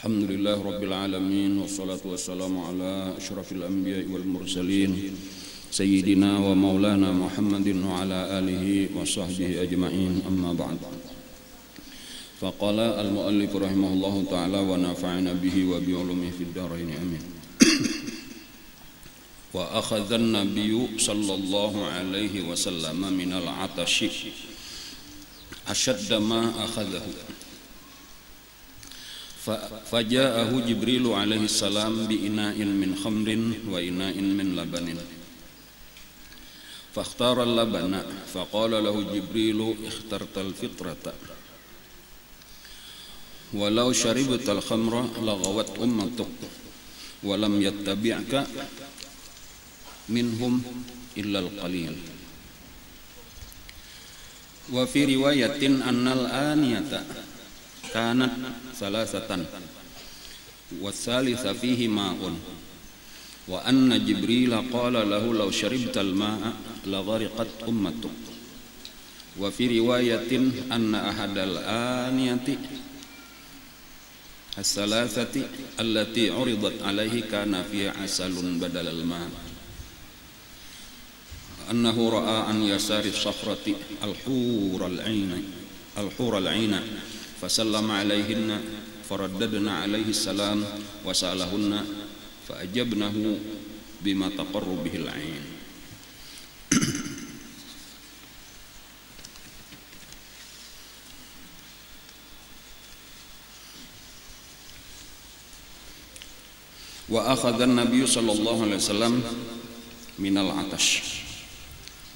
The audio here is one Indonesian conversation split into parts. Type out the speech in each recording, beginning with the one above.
Alhamdulillah Rabbil Alamin. Wassalatu wassalamu ala ashrafil anbiya wal mursalin Sayyidina wa maulana Muhammadin wa ala alihi wa sahbihi ajma'in, amma ba'd. Faqala al-muallif rahimahullahu ta'ala wa nafa'ana bihi wa bi'ulumihi fid dharain, amin. Wa akhadha an-nabiyyu sallallahu alaihi wasallam minal 'atashi ashadda ma akhadhahu. Faja'ahu Jibrilu alaihi salam bi ina'in min khamrin wa ina'in min labanin. Fakhtara al-labana faqala lahu Jibrilu ikhtartal fitrata walau syaribtal khamra laghawat ummatuk wa lam yattabi'ka minhum illa al-qalil. Wa fi riwayatin annal aniyata kanat salasatan wassalisa fihi ma'un wa anna Jibril qala lahu law sharibtal ma'a laghariqat ummatuk. Wa fi riwayatin anna ahadal aniyati as-salasati allati uridat alaihi kana fiha asalun badal al-ma' annahu ra'a an yasari as-sakhrati al-hur al-'aina fasallama alaihinna faraddadna alaihi salam wa sa'alahunna fa ajabnahu bima taqarru bihil 'ain. Wa akhadha an-nabiy sallallahu alaihi wasallam minal 'atash,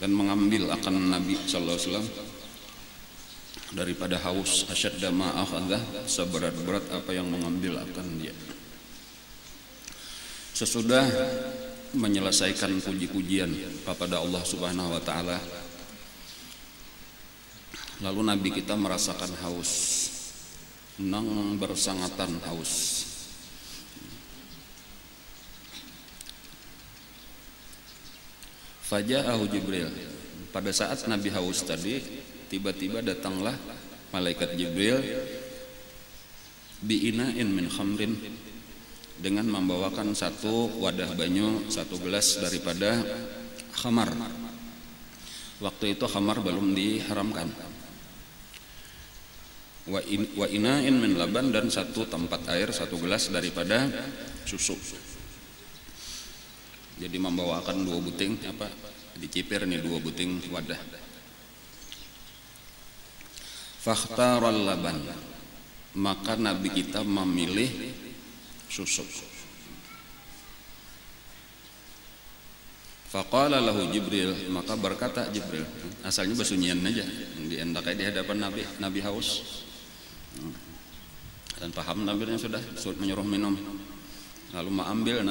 dan mengambil akan Nabi sallallahu alaihi wasallam daripada haus, asyadda ma akhadha, seberat-berat apa yang mengambil akan dia. Sesudah menyelesaikan puji-pujian kepada Allah Subhanahu wa taala, lalu Nabi kita merasakan haus, nang bersangatan haus. Faja'ahu Jibril, pada saat Nabi haus tadi, tiba-tiba datanglah malaikat Jibril bi'ina'in min khamrin, dengan membawakan satu wadah banyu, satu gelas daripada khamar. Waktu itu khamar belum diharamkan. Wa ina'in min laban, dan satu tempat air, satu gelas daripada susu. Jadi membawakan dua buting, dicipir nih dua buting wadah. Fakhtaral laban, maka Nabi kita memilih susu. Faqala lahu Jibril, maka berkata Jibril, asalnya basunyian aja, diendakai di hadapan Nabi haus, dan paham Nabi sudah menyuruh minum, lalu mengambil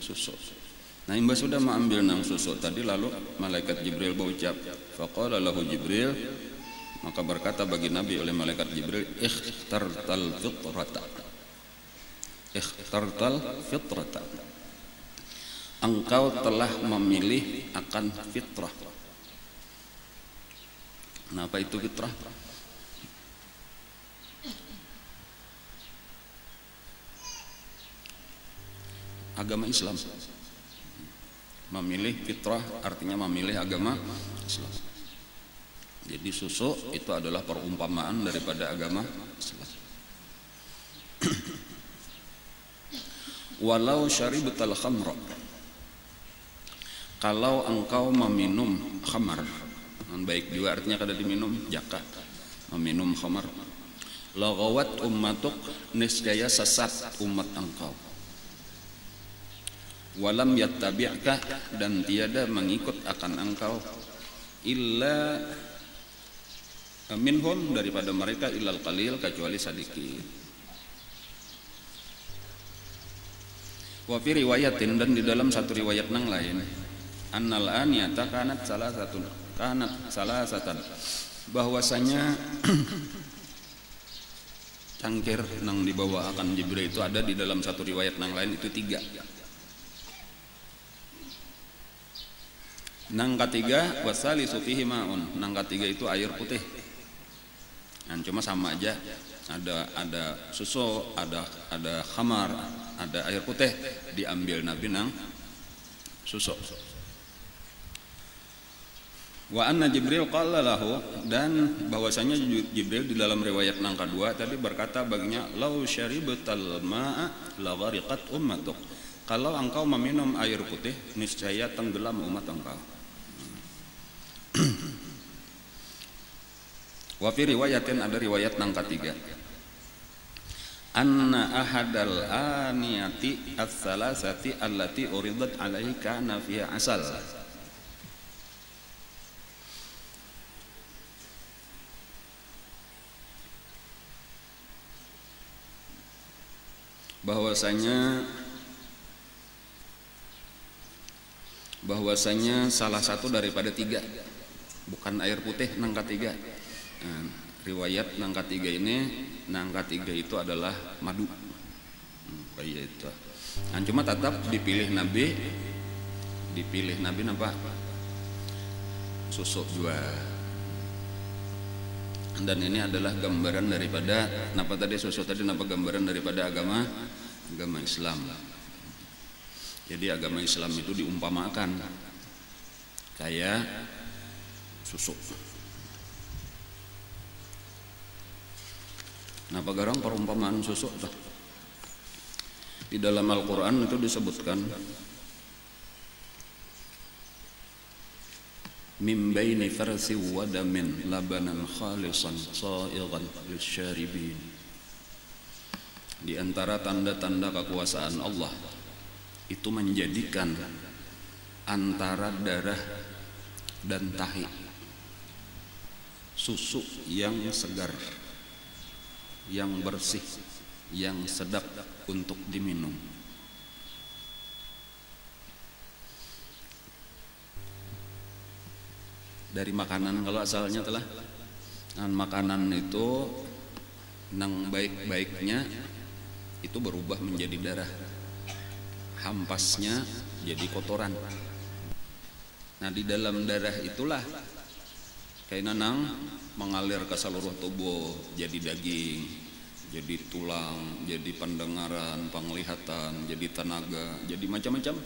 susu. Nah, imbas sudah mengambil susu tadi, lalu malaikat Jibril berucap, faqala lahu Jibril, maka berkata bagi Nabi oleh malaikat Jibril, ikhtartal fitrata, ikhtartal fitrata, engkau telah memilih akan fitrah. Nah, apa itu fitrah? Agama Islam. Memilih fitrah artinya memilih agama Islam. Jadi susu itu adalah perumpamaan daripada agama Islam. Walau syaribtal khamra, kalau engkau meminum khamar, baik juga artinya kada diminum, jaka meminum khamar, laghawat ummatuk, niscaya sesat umat engkau. Walam yattabi'ka, dan tiada mengikut akan engkau, illa minhum, daripada mereka, illal qalil, kecuali sedikit. Wa fi riwayatin, dan di dalam satu riwayat nang lain, annal aniyata kanat salasatan, bahwasanya cangkir nang dibawa akan Jibril itu ada di dalam satu riwayat nang lain itu 3. Nang ketiga wasalisu fihi ma'un, nang ketiga itu air putih. Nah, cuma sama aja ada susu, ada khamar, ada air putih, diambil Nabi nang susu. Wa anna Jibril qala lahu, dan bahwasanya Jibril di dalam riwayat nang kedua tadi berkata baginya, lau syaribtal ma'a la ghariqat ummatuk, kalau engkau meminum air putih niscaya tenggelam umat engkau. Wa fi riwayatin, ada riwayat nang ketiga, anna ahadal aniyati ats-salasati allati uridat alaihi kana fiha asal, bahwasanya salah satu daripada tiga, bukan air putih nang ketiga. Nah, riwayat nang ketiga ini, nang ketiga itu adalah madu. Kayak itu. Nah, cuma tetap dipilih Nabi napa? Susu juga. Dan ini adalah gambaran daripada napa tadi, susu tadi napa gambaran daripada agama Islam. Jadi agama Islam itu diumpamakan kayak susu. Napa garang perumpamaan susu tuh? Di dalam Al-Qur'an itu disebutkan min baini farsi wa damin labanan khalisan sa'igan lisyaribin. Di antara tanda-tanda kekuasaan Allah itu menjadikan antara darah dan tahi susu yang segar, yang bersih, yang sedap untuk diminum. Dari makanan kalau asalnya telah, dan makanan itu nang baik-baiknya itu berubah menjadi darah, hampasnya jadi kotoran. Nah, di dalam darah itulah kayak nanang mengalir ke seluruh tubuh, jadi daging, jadi tulang, jadi pendengaran, penglihatan, jadi tenaga, jadi macam-macam.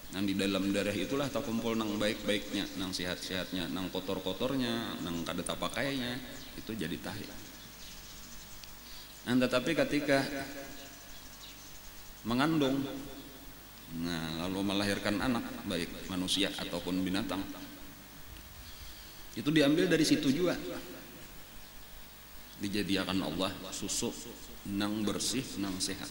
Nah, di dalam darah itulah terkumpul nang baik-baiknya, nang sehat-sehatnya, nang kotor-kotornya, nang kada tapakainya, itu jadi tahi. Nah, tetapi ketika mengandung, nah lalu melahirkan anak, baik manusia ataupun binatang, itu diambil dari situ juga, dijadikan Allah susu nang bersih, nang sehat.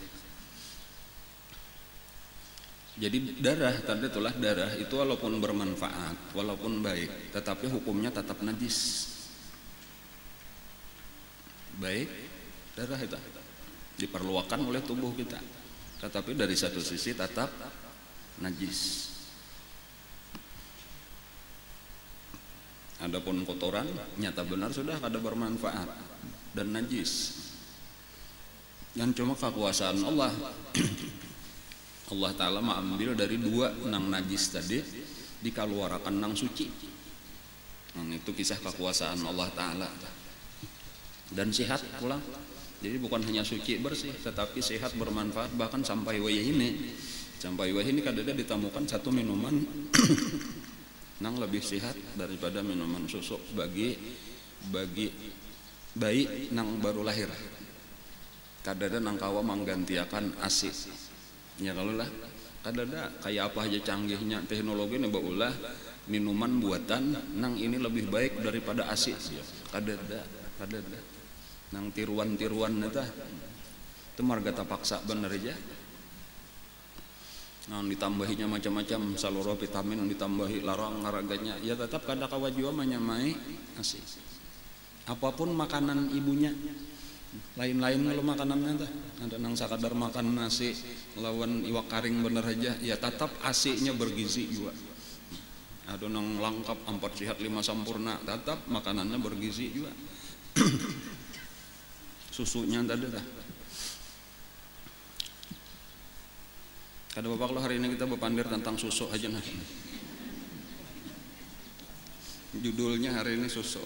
Jadi darah, tanda itulah darah itu walaupun bermanfaat, walaupun baik, tetapi hukumnya tetap najis. Baik, darah itu diperlukan oleh tubuh kita, tetapi dari satu sisi tetap najis. Adapun kotoran nyata benar sudah kada bermanfaat dan najis. Dan cuma kekuasaan Allah Allah Ta'ala mengambil dari dua nang najis tadi, dikeluarkan nang suci. Nah, itu kisah kekuasaan Allah Ta'ala. Dan sehat pulang. Jadi bukan hanya suci bersih, tetapi sehat bermanfaat, bahkan sampai wayah ini. Sampai wayah ini kadang-kadang ditemukan satu minuman nang lebih sehat daripada minuman susu bagi bayi nang baru lahir. Kadang-kadang nang kawa menggantiakan ASI. Ya kalau lah kadada kayak apa aja canggihnya teknologi nih baulah minuman buatan nang ini lebih baik daripada ASI. Kadada nang tiruan itu marga tapaksa bener aja. Nah, ditambahinya macam-macam saluruh vitamin, ditambahi larang harganya, ya tetap kada kawa jua menyamai ASI. Apapun makanan ibunya lain-lain kalau makanannya tuh ada nang sakadar makan nasi lawan iwak karing bener aja, ya tetap ASI-nya bergizi juga. Ada nang lengkap 4 sehat 5 sempurna, tetap makanannya bergizi juga. Susunya tadi dah. Kada bapak lo hari ini kita berpandir tentang susu aja nah. Judulnya hari ini susu.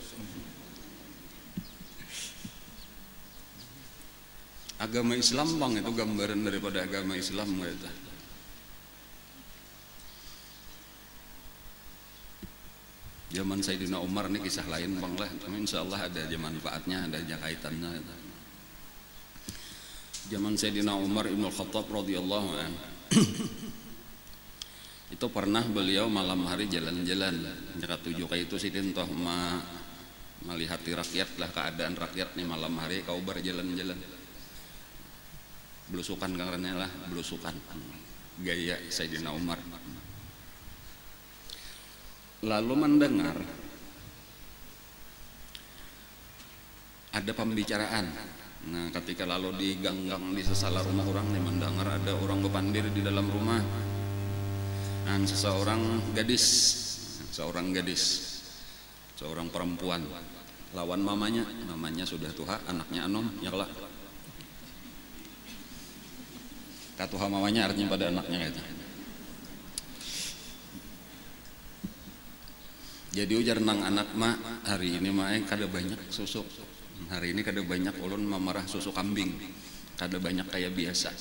agama Islam bang, itu gambaran daripada agama Islam gitu. Zaman Sayyidina Umar ini kisah lain bang lah, tapi insya Allah ada manfaatnya, ada kaitannya. Zaman Sayyidina Umar Ibn Khattab radhiyallahu anhu itu pernah beliau malam hari jalan-jalan nyekat tujuh kayak itu sidin toh melihat rakyat lah, keadaan rakyat nih malam hari kau berjalan-jalan belusukan karena lah belusukan gaya Sayyidina Umar. Lalu mendengar ada pembicaraan. Nah, ketika lalu di gang-gang di sesala rumah orang nih mendengar ada orang berpandir di dalam rumah. Dan seorang perempuan lawan mamanya sudah tua, anaknya anom, ya kelak. Katuha mamanya artinya pada anaknya gitu. Jadi ujar nang anak mak hari ini mak kada banyak susu. Hari ini kada banyak ulun memarah susu kambing. Kada banyak kayak biasa.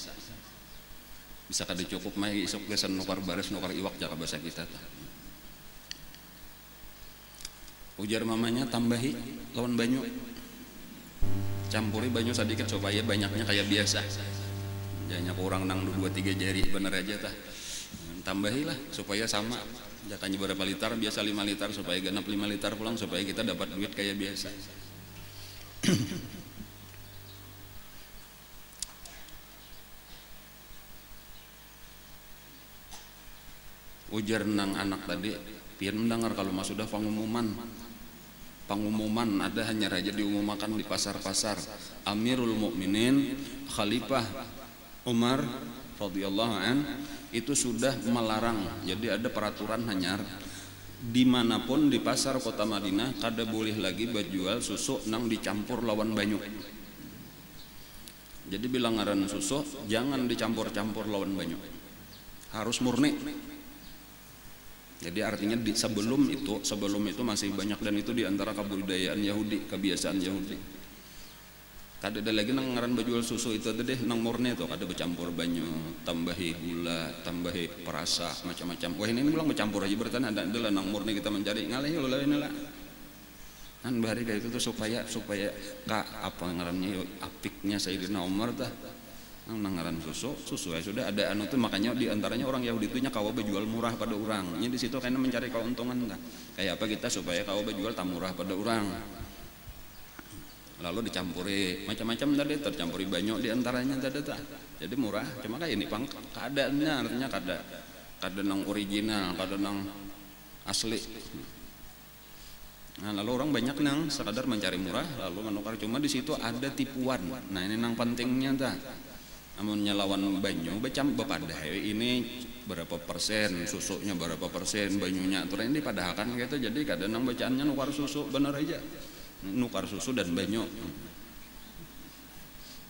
Bisa kada cukup mak isuk gesan nukar baris nukar iwak jaka bahasa kita. Ujar mamanya tambahi lawan banyu. Campuri banyu sedikit supaya banyaknya kayak biasa. Jangan kurang nang 2-3 jari bener aja tah. Tambahilah supaya sama. Jakanya berapa liter, biasa 5 liter supaya genap 5 liter pulang supaya kita dapat duit kayak biasa. Ujar nang anak tadi, pian mendengar kalau mas sudah pengumuman ada hanya raja diumumkan di pasar-pasar. Amirul Mukminin Khalifah Umar radhiyallahu an itu sudah melarang. Jadi ada peraturan hanyar dimanapun di pasar kota Madinah kada boleh lagi berjual susu nang dicampur lawan banyu. Jadi bilang ngaran susu jangan dicampur-campur lawan banyu, harus murni. Jadi artinya sebelum itu masih banyak, dan itu diantara kebudayaan Yahudi, kebiasaan Yahudi. Kada ada lagi nang ngaran berjual susu itu ada deh nang murni tuh, kada bercampur banyu, tambahi gula, tambahi perasa macam-macam. Wah ini bilang bercampur aja berarti ada adalah nang murni kita mencari ngalih lo ini lah. Kan bahari kayak itu tuh supaya apa ngarannya apiknya Sayyidina Umar tah nang ngaran susu ya sudah ada anu tuh, makanya diantaranya orang Yahudi itu nya kawa berjual murah pada orang. Nya di situ karena mencari keuntungan tah. Kayak apa kita supaya kawa berjual tak murah pada orang. Lalu dicampuri macam-macam tadi, tercampuri banyak diantaranya tadi tak. Jadi murah, cuma kayak ini pang keadaannya artinya kada nang original, kada nang asli. Nah, lalu orang banyak nang sekadar mencari murah lalu menukar, cuma di situ ada tipuan. Nah ini nang pentingnya tak. Namun nyelawan banyu bepadai ini berapa persen, susunya berapa persen, banyunya aturan ini padahakan gitu. Jadi kadang nang bacaannya nukar susu bener aja. Nukar susu dan banyu,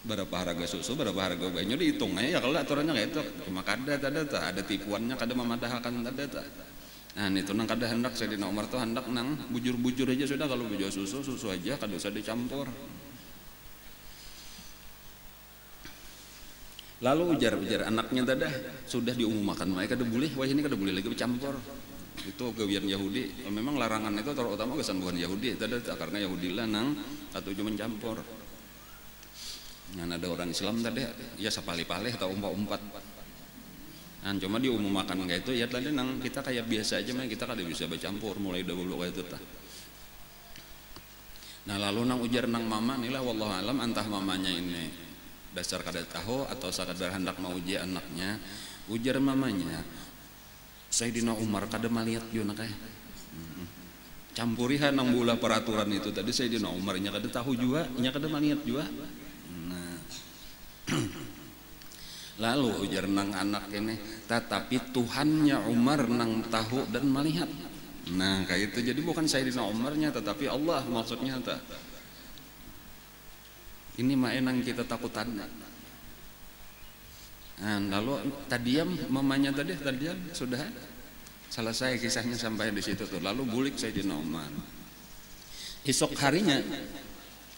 berapa harga susu berapa harga banyu dihitung aja ya, kalau aturannya kayak itu. Cuma ada tipuannya, kada memadahkan tak. Nah itu nang kada hendak Sayyidina Umar tuh hendak nang bujur-bujur aja sudah, kalau bujur susu aja kada usah dicampur. Lalu ujar anaknya dadah sudah diumumkan mereka kada boleh, wah ini kada boleh lagi bercampur. Itu kebiasaan Yahudi. Memang larangan itu terutama kesan bukan Yahudi, karena Yahudi lah nang katuju mencampur. Yang ada orang Islam tadi ya sapalih-palih atau umpat-umpat. Nah, cuma diumumkan kayak itu ya tadi nang kita kayak biasa aja, kita kada bisa bercampur mulai dahulu kayak itu tah. Nah lalu nang ujar nang mama inilah wallahu alam antah mamanya ini dasar kada tahu atau sekadar hendak mau uji anaknya. Ujar mamanya, Sayyidina Umar kada malihat jona kae. Campurihan nang bula peraturan itu tadi Sayyidina Umar nya kada tahu juga, nya kada malihat juga. Nah. Lalu ujar nang anak ini, tetapi Tuhannya Umar nang tahu dan melihat. Nah, kayak itu. Jadi bukan Sayyidina Umarnya tetapi Allah maksudnya ta. Ini mah enang kita takutan. Nah, lalu tadiam mamanya tadiam sudah selesai kisahnya sampai di situ tuh. Lalu bulik Sayyidina Umar. Esok harinya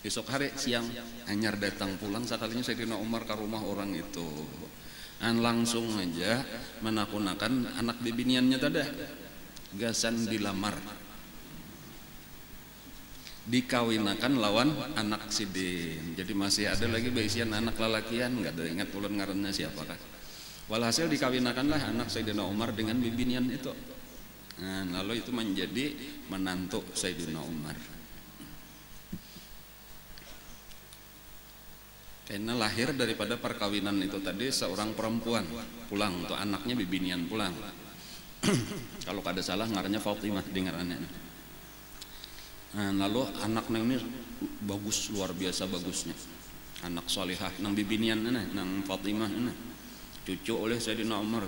Besok hari siang anyar datang pulang sekalinya Sayyidina Umar ke rumah orang itu. Langsung aja menakunakan anak bibiniannya tadi. Gasan dilamar. Dikawinakan lawan anak sidin. Jadi masih ada lagi baisian anak lalakian, nggak ada ingat ulun ngaranna siapakah. Walhasil dikawinakanlah anak Sayyidina Umar dengan bibinian itu. Lalu itu menjadi menantu Sayyidina Umar. Karena lahir daripada perkawinan itu tadi seorang perempuan pulang untuk anaknya bibinian pulang. Kalau kada salah ngarannya Fatimah dengarannya. Lalu anaknya ini bagus, luar biasa bagusnya. Anak salihah nang bibinian nang Fatimah cucu oleh Sayyidina Umar.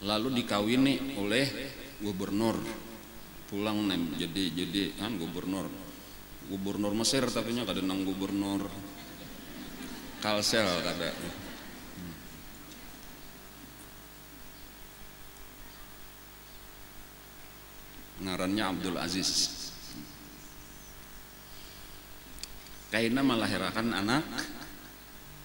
Lalu dikawini oleh gubernur. Pulang jadi kan gubernur Mesir, tapi nya kada nang gubernur Kalsel kada. Ngarannya Abdul Aziz. Kaina melahirkan anak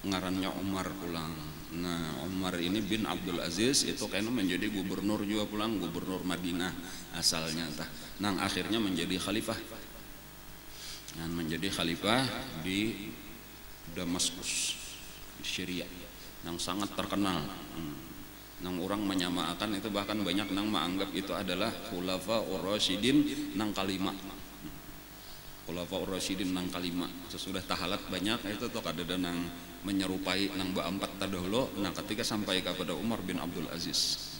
ngarannya Umar pulang. Nah, Umar ini bin Abdul Aziz itu kaina menjadi gubernur juga pulang, gubernur Madinah asalnya tah. Nang akhirnya menjadi khalifah. Dan menjadi khalifah di Damaskus, di Syria, yang sangat terkenal. Nang orang menyamakan itu, bahkan banyak nang menganggap itu adalah Khulafaur Rasyidin nang kalima. Khulafaur Rasyidin nang kalima. Sesudah tahalat banyak itu tuh ada nang menyerupai nang ba-empat tadahulu. Nah ketika sampai kepada Umar bin Abdul Aziz.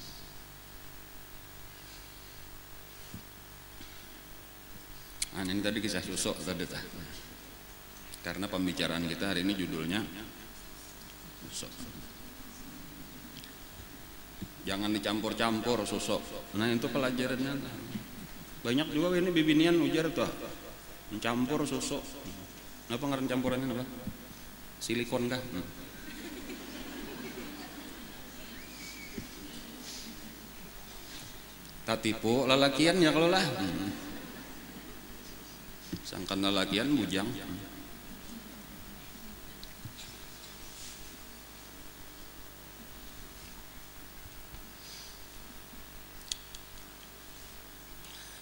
Ini tadi kisah susuk tadi tah. Karena pembicaraan kita hari ini judulnya susuk. Jangan dicampur-campur susuk. Nah itu pelajarannya. Banyak juga ini bibinian ujar tuh mencampur susuk. Apa ngaran campurannya apa? Silikon kah? Tak tipu lalakian ya kalau lah. Sangkan lalakian bujang.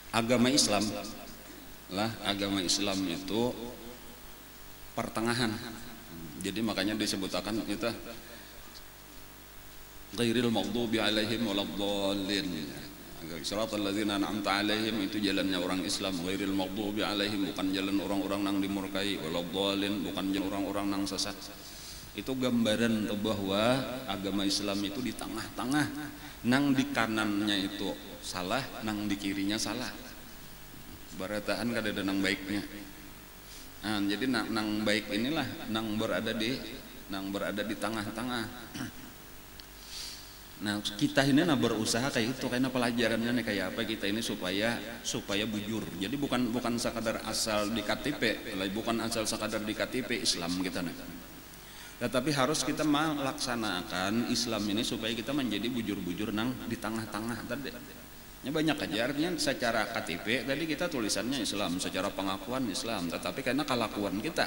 Agama Islam lah, agama Islam itu pertengahan. Jadi makanya disebutkan kita ghairil maghdubi alaihim waladdallin. Siratal ladzina an'amta alaihim itu jalannya orang Islam. Ghairil maghdubi alaihim bukan jalan orang-orang nang dimurkai, waladdallin bukan jalan orang-orang nang sesat. Itu gambaran bahwa agama Islam itu di tengah-tengah. Nang di kanannya itu salah, nang di kirinya salah. Barataan kada ada nang baiknya. Jadi nang baik inilah nang berada di tengah-tengah. Nah kita ini berusaha kayak itu, karena pelajarannya nih kayak apa kita ini supaya bujur. Jadi bukan sekadar asal di KTP, bukan asal sekadar di KTP Islam kita nih. Tetapi harus kita melaksanakan Islam ini supaya kita menjadi bujur-bujur nang di tengah-tengah tadi. Ya banyak aja artinya secara KTP tadi kita tulisannya Islam, secara pengakuan Islam, tetapi karena kelakuan kita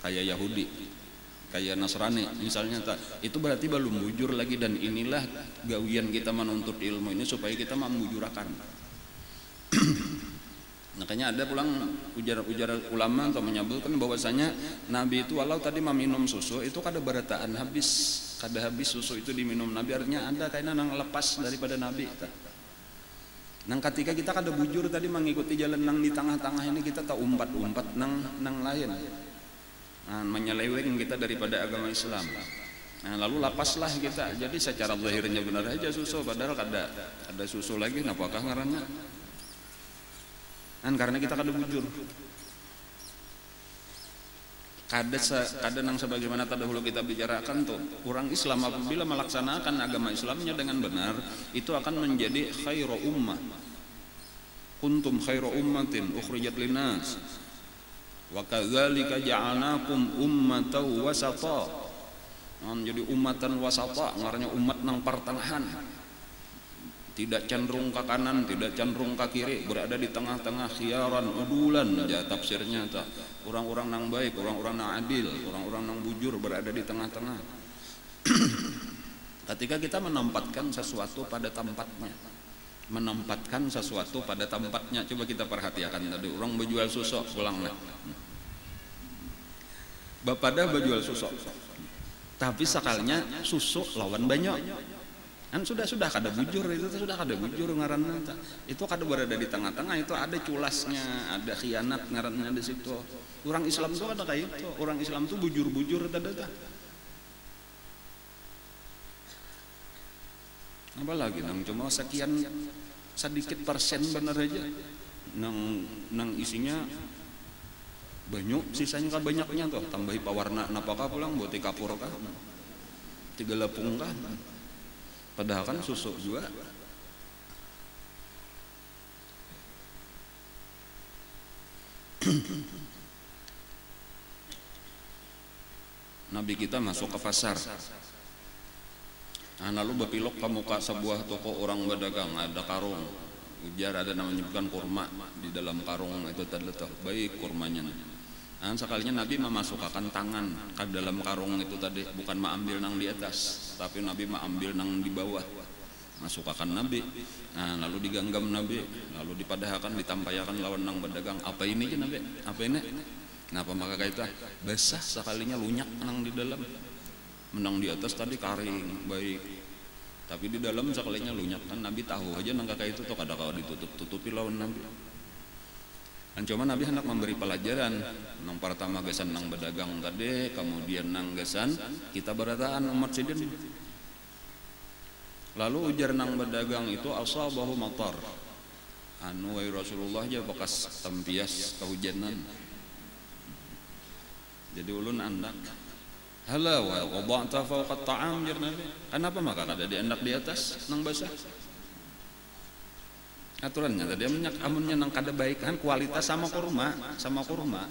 kayak Yahudi, kayak Nasrani misalnya, itu berarti belum bujur lagi. Dan inilah gawian kita menuntut ilmu ini supaya kita membujurakan. Makanya ada pulang ujar ulama atau menyebutkan bahwasanya Nabi itu walau tadi meminum susu itu kada berataan habis susu itu diminum Nabi, artinya ada kayaknya nang lepas daripada Nabi. Nang ketika kita kada bujur tadi mengikuti jalan nang di tengah-tengah ini, kita tak umpat nang lain. Menyeleweng kita daripada agama Islam. Lalu lapaslah kita. Jadi secara zahirnya benar aja susu, padahal ada susu lagi, apakah ngarannya? Karena kita kada bujur. Kada nang sebagaimana terdahulu kita bicarakan tuh, orang Islam apabila melaksanakan agama Islamnya dengan benar, itu akan menjadi khairu ummah. Kuntum khairu ummatin ukhrijat linnas. Wa kadzalika ja'alnakum ummatan wasata. Jadi ummatan wasata, ngarannya umat nang pertengahan. tidak cenderung ke kanan, tidak cenderung ke kiri, berada di tengah-tengah, khiyaran udulan aja tafsirnya ta. Orang-orang nang baik, orang-orang nang adil, orang-orang nang bujur berada di tengah-tengah. Ketika kita menempatkan sesuatu pada tempatnya, menempatkan sesuatu pada tempatnya, coba kita perhatikan tadi orang berjual susu pulanglah. Bapak dah berjual susu, tapi sekalinya susu lawan banyak. Kan sudah kada bujur, itu sudah kada bujur ngaranna. Itu kada berada di tengah-tengah, itu ada culasnya, ada khianat ngaranna di situ. Orang Islam tuh ada kayak itu. Orang Islam tuh bujur-bujur tadi. Apalagi nang cuma sekian sedikit persen benar aja. Nang isinya banyak, sisanya kan banyaknya tuh. Tambahi pewarna napakah pulang buat kapur kah? 3 lepung kah? Padahal kan susu juga. Nabi kita masuk ke pasar. Nah, lalu berpilok ke muka sebuah toko orang berdagang, ada karung. Ujar ada namanya bukan kurma di dalam karung itu terletak baik kurmanya. Nah, sekalinya Nabi memasukkan tangan ke dalam karung itu tadi, bukan mengambil nang di atas, tapi Nabi mengambil nang di bawah. Masukkan Nabi. Nah, lalu diganggam Nabi, lalu dipadahkan, ditampayakan lawan nang berdagang. Apa ini aja Nabi? Apa ini? Kenapa maka kaita basah sekalinya lunyak nang di dalam. Menang di atas tadi karing baik, tapi di dalam sekalinya lunyak. Kan Nabi tahu aja nang kakak itu tuh kada ditutup-tutupi lawan Nabi. Dan cuma Nabi hendak memberi pelajaran. Nang pertama gesan nang berdagang tadi, kemudian nang gesan kita berataan umat sidin. Lalu ujar nang berdagang itu asabahu matar. Anu wa Rasulullah aja bekas tempias kehujanan. Jadi ulun andak hala wa wada'ta fawqa ta'am jar Nabi. Kenapa maka kada diendak di atas nang basah? Aturannya tadi amunnya nang kada baik kan kualitas sama kurma.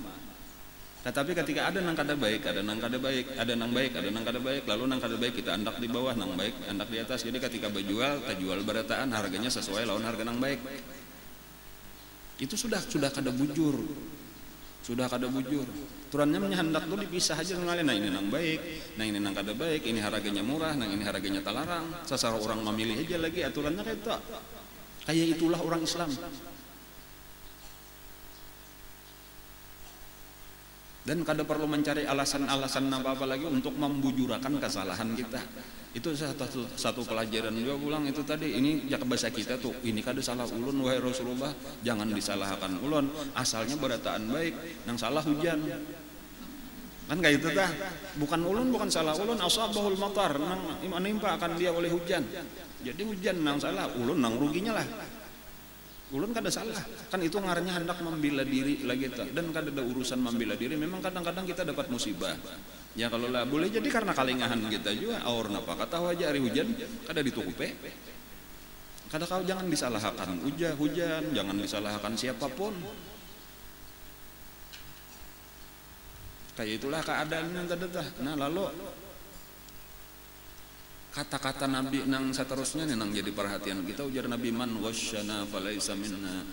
Tetapi ketika ada nang kada baik, ada nang kada baik, ada nang baik, ada nang kada baik, lalu nang kada baik kita andak di bawah, nang baik andak di atas. Jadi ketika berjual, kita jual berataan harganya sesuai lawan harga nang baik. Itu sudah kada bujur. Sudah kada bujur. Aturannya hendak tuh dipisah aja ngalih. Nah ini nang baik, nah ini nang kada baik, ini harganya murah, nang ini harganya talarang. Sasara orang memilih aja lagi aturannya kayak itu. Kayak itulah orang Islam. Dan kada perlu mencari alasan-alasan apa-apa lagi untuk membujurakan kesalahan kita. Itu satu pelajaran juga pulang itu tadi. Ini jak bahasa kita tuh, ini kada salah ulun wahai Rasulullah, jangan disalahkan ulun. Asalnya berataan baik, nang salah hujan. Kan kayak itu dah. Bukan ulun, bukan salah ulun, asabahul matar, nang menimpa akan dia oleh hujan. Jadi hujan nang salah, ulun nang ruginya lah. Ulun kada salah, kan itu ngarannya hendak membela diri lagi ta. Dan kada ada urusan membela diri. Memang kadang-kadang kita dapat musibah. Ya kalau lah boleh jadi karena kalingahan kita juga. Aur napa kata aja hari hujan kada ditukupe. Kada kau jangan disalahkan hujan, jangan disalahkan siapapun. Kayak itulah keadaan yang tadi tah. Nah lalu kata-kata Nabi nang seterusnya nih nang jadi perhatian kita. Ujar Nabi, man wasyana falaisa minna.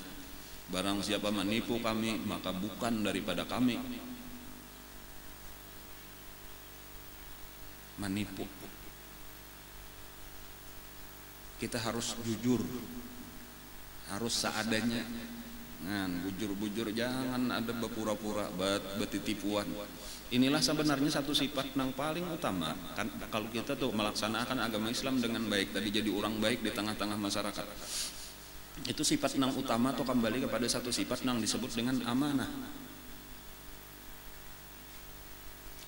Barang siapa menipu kami maka bukan daripada kami. Menipu. Kita harus jujur, harus seadanya. Nah, bujur-bujur, jangan ada berpura-pura, betitipuan. Inilah sebenarnya satu sifat yang paling utama kan kalau kita tuh melaksanakan agama Islam dengan baik, tadi jadi orang baik di tengah-tengah masyarakat. Itu sifat yang utama tuh kembali kepada satu sifat yang disebut dengan amanah.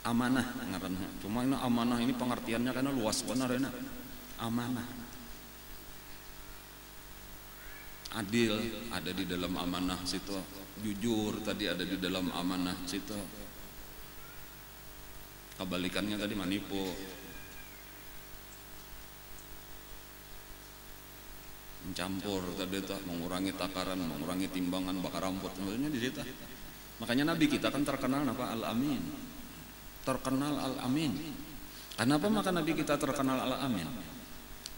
Amanah ngaranna. Cuma ini amanah ini pengertiannya karena luas benar ya. Amanah. Adil ada di dalam amanah situ, jujur tadi ada di dalam amanah situ. Kebalikannya tadi manipu. Mencampur tadi tuh, mengurangi takaran, mengurangi timbangan, bakar ramput, maksudnya di situ. Makanya Nabi kita kan terkenal apa? Al-Amin. Terkenal Al-Amin. Kenapa maka Nabi kita terkenal Al-Amin?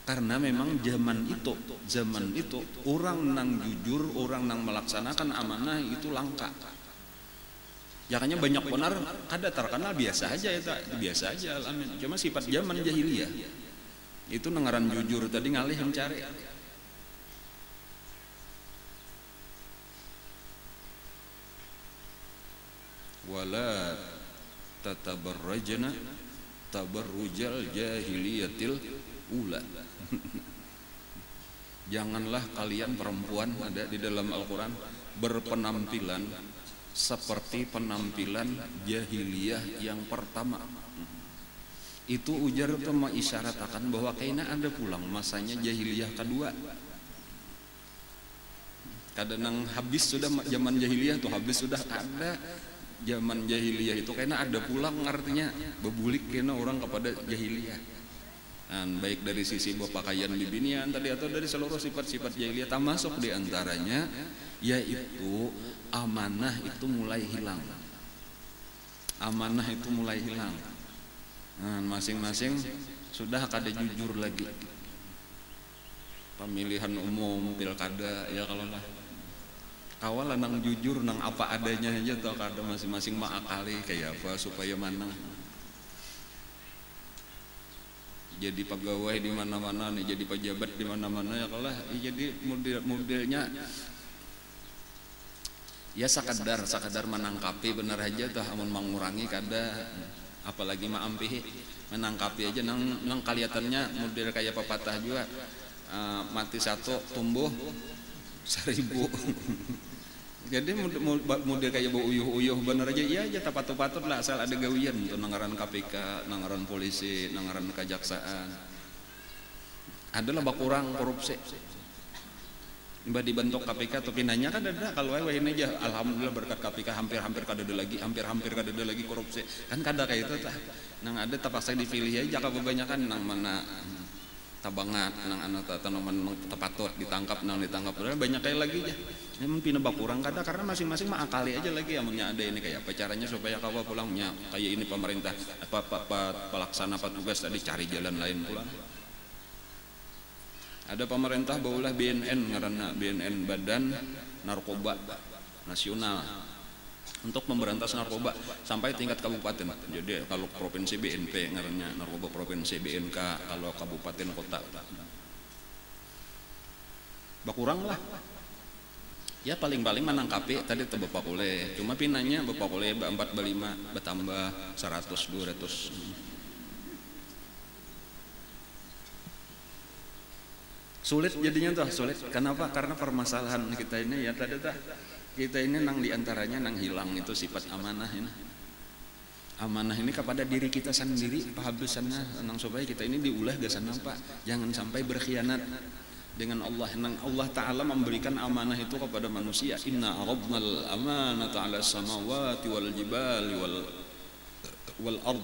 Karena memang zaman itu orang nang jujur, orang nang melaksanakan amanah itu langka. Makanya banyak benar kada terkenal biasa aja ya, biasa aja alamin. Cuma sifat zaman jahiliyah itu nengaran jujur tadi ngalih mencari. Wala tatabarrajna tabarrujal jahiliyatil ula. Janganlah kalian perempuan, ada di dalam Al-Quran, berpenampilan seperti penampilan jahiliyah yang pertama. Itu ujar itu mengisyaratkan bahwa kayaknya ada pulang masanya jahiliyah kedua. Kadang habis sudah zaman jahiliyah tuh, habis sudah ada zaman jahiliyah itu kayaknya ada pulang, artinya bebulik kayaknya orang kepada jahiliyah. Dan baik dari sisi berpakaian bibinian tadi atau dari seluruh sifat-sifat jahiliyah, termasuk diantaranya yaitu amanah itu mulai hilang. Amanah itu mulai hilang. Nah, masing-masing sudah kada jujur lagi. Pemilihan umum, pilkada ya kalau lah kawal nang jujur nang apa adanya aja atau kada masing-masing mengakali kayak apa supaya menang. Jadi pegawai di mana-mana nih, jadi pejabat di mana-mana ya kalah. Jadi modelnya ya sekadar menangkapi benar aja tuh, amun mengurangi kada, apalagi maampihi menangkapi aja nang kelihatannya model kayak pepatah juga, mati satu tumbuh 1000. Jadi model kayak bau uyuh-uyuh bener aja, iya aja patut-patut lah asal ada gawian untuk nangaran KPK, nangaran polisi, nangaran kejaksaan. Adalah bakurang korupsi. Mbak dibentuk KPK atau pinanya kan ada, kalau ini aja alhamdulillah berkat KPK hampir kada ada lagi korupsi. Kan kada kayak itu tah. Nang ada terpaksa dipilih aja kebanyakan nang mana tabangat nang anak tanaman tepatut ditangkap banyak kayak lagi aja. Emang pina bakurang kada karena masing-masing mah akali aja lagi amunnya ada ini kayak apa caranya supaya kawa pulangnya kayak ini pemerintah pelaksana petugas tadi cari jalan lain pulang. Ada pemerintah baulah BNN ngaranna BNN Badan Narkoba Nasional untuk memberantas narkoba sampai tingkat kabupaten. Jadi kalau provinsi BNP ngarannya narkoba provinsi, BNK kalau kabupaten kota. Bakurang lah. Ya paling-paling menangkapi tadi teu bapak oleh. Cuma pinanya bapak oleh 4 5 bertambah 100 200. Sulit jadinya tuh, sulit. Kenapa? Karena permasalahan kita ini ya tadi tah. Kita ini nang diantaranya nang hilang itu sifat amanah ini. Amanah ini kepada diri kita sendiri, pahabisannya nang supaya kita ini diulah gasan apa? Jangan sampai berkhianat dengan Allah. Nang Allah Ta'ala memberikan amanah itu kepada manusia. Inna aradnal amanata 'ala samawati wal jibali wal ard.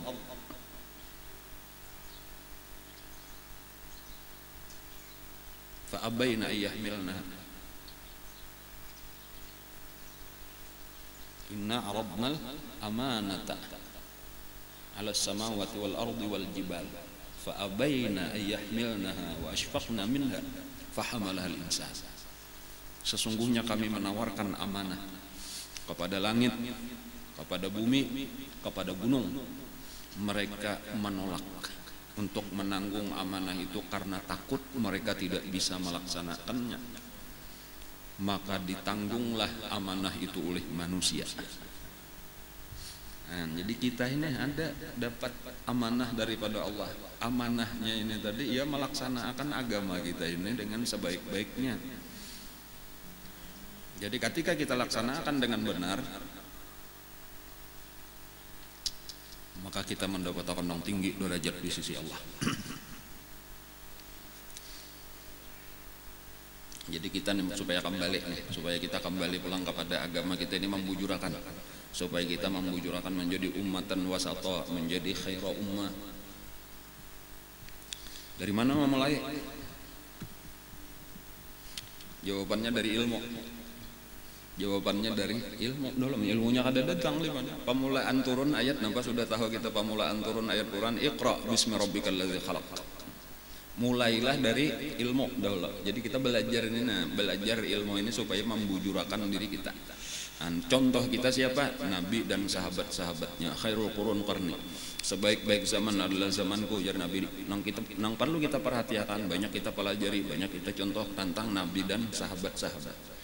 Fa abaina ayyahmilna. Inna aradnal amanata 'ala samawati wal ardi wal jibal fa abaina ayyahmilnaha wa ashfaqna minha fahamalaha al-insan. Sesungguhnya kami menawarkan amanah kepada langit, kepada bumi, kepada gunung. Mereka menolak untuk menanggung amanah itu karena takut mereka tidak bisa melaksanakannya. Maka ditanggunglah amanah itu oleh manusia. Nah, jadi kita ini ada dapat amanah daripada Allah. Amanahnya ini tadi ya melaksanakan agama kita ini dengan sebaik-baiknya. Jadi ketika kita laksanakan dengan benar, maka kita mendapat kondang tinggi derajat di sisi Allah. Jadi kita nih supaya kita kembali pulang kepada agama kita ini membujurakan, supaya kita membujurakan menjadi ummatan wasata, menjadi khaira ummah. Dari mana memulai? Jawabannya dari ilmu. Jawabannya dari ilmu. Dalam ilmunya kada datang di mana? Pemulaan turun ayat, nampak sudah tahu kita pemulaan turun ayat Quran, Iqra bismi rabbikal ladzi khalaq. mulailah dari ilmu dahulu. Jadi kita belajar ini, belajar ilmu ini supaya membujurakan diri kita. Contoh kita siapa? Nabi dan sahabat-sahabatnya. Khairul qurun qarni. Sebaik-baik zaman adalah zamanku, ujar Nabi. Nang perlu kita perhatikan, banyak kita pelajari, banyak kita contoh tentang Nabi dan sahabat-sahabat.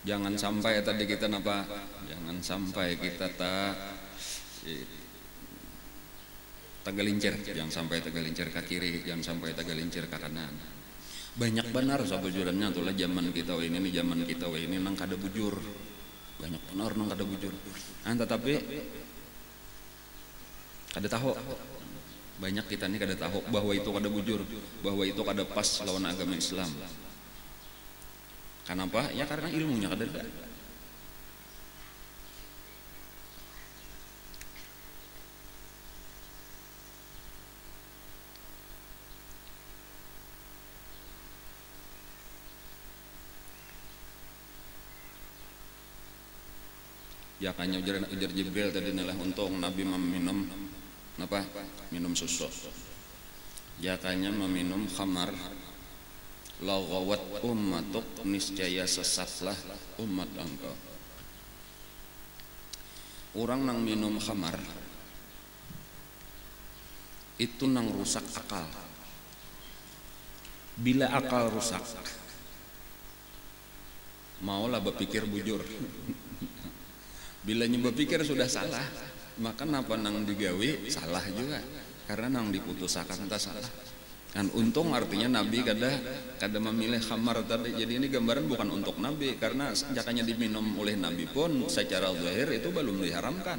Jangan sampai tadi kita napa? Jangan sampai kita tegalincir, jangan sampai tegalincir ke kiri, jangan sampai tegalincir ke kanan. Banyak benar sabujurannya tuh lah zaman kita ini nih, zaman kita ini nang kada bujur. Banyak benar nang kada bujur. Tetapi kada tahu. Banyak kita nih kada tahu bahwa itu kada bujur, bahwa itu kada pas lawan agama Islam. Kenapa? Ya karena ilmunya kada ada. Ya kanya ujar Jibril tadi adalah untuk Nabi meminum apa? Minum susu. Ya kanya meminum khamar. Laghawat ummatuk, niscaya sesatlah umat engkau. Orang nang minum khamar itu nang rusak akal. Bila akal rusak, maulah berpikir bujur. Bila nyoba pikir sudah salah, maka napa nang digawe salah juga, karena nang diputusakan tak salah. Kan untung artinya Nabi kada memilih khamar tadi. Jadi ini gambaran bukan untuk Nabi, karena sejaknya diminum oleh Nabi pun secara zahir itu belum diharamkan.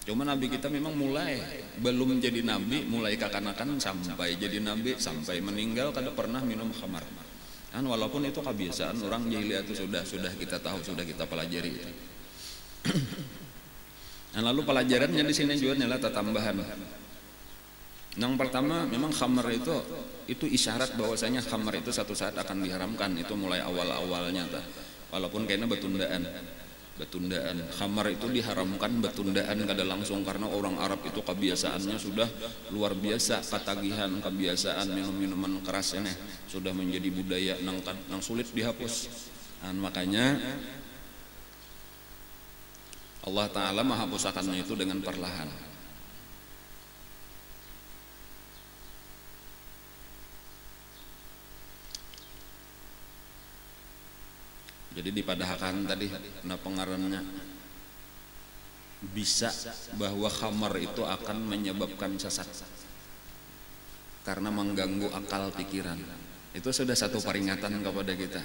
Cuma Nabi kita memang mulai belum jadi Nabi, mulai kekanakan sampai jadi Nabi, sampai meninggal kada pernah minum khamar. Kan walaupun itu kebiasaan orang jahiliyah itu sudah kita tahu, sudah kita pelajari. Nah, lalu pelajarannya di sini juga adalah tambahan. Yang pertama, memang khamar itu isyarat bahwasanya khamar itu satu saat akan diharamkan. Itu mulai awal-awalnya walaupun kayaknya betundaan. Khamar itu diharamkan betundaan kada langsung, karena orang Arab itu kebiasaannya sudah luar biasa, ketagihan kebiasaan minum-minuman keras ini sudah menjadi budaya nang sulit dihapus. Makanya Allah Ta'ala menghapuskannya itu dengan perlahan. Jadi dipadahkan tadi pengarannya bisa bahwa khamar itu akan menyebabkan sesat karena mengganggu akal pikiran. Itu sudah satu peringatan kepada kita.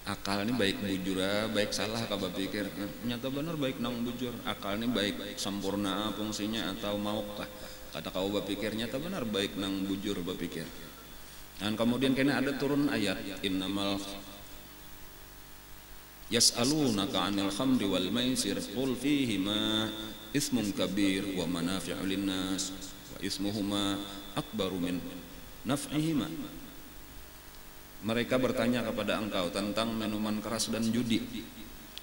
Akal ini baik bujur, baik salah kau berpikir. Nyata benar baik nang bujur. Akal ini baik sempurna fungsinya atau maukah? Kata kau berpikir nyata benar baik nang bujur berpikir. Dan kemudian kena ada turun ayat innamal yas'alunaka 'anil khamri wal maisir qul fihima ismun kabir wa manafi'u linnas wa ismuhuma akbaru min naf'ihima. Mereka bertanya kepada engkau tentang minuman keras dan judi.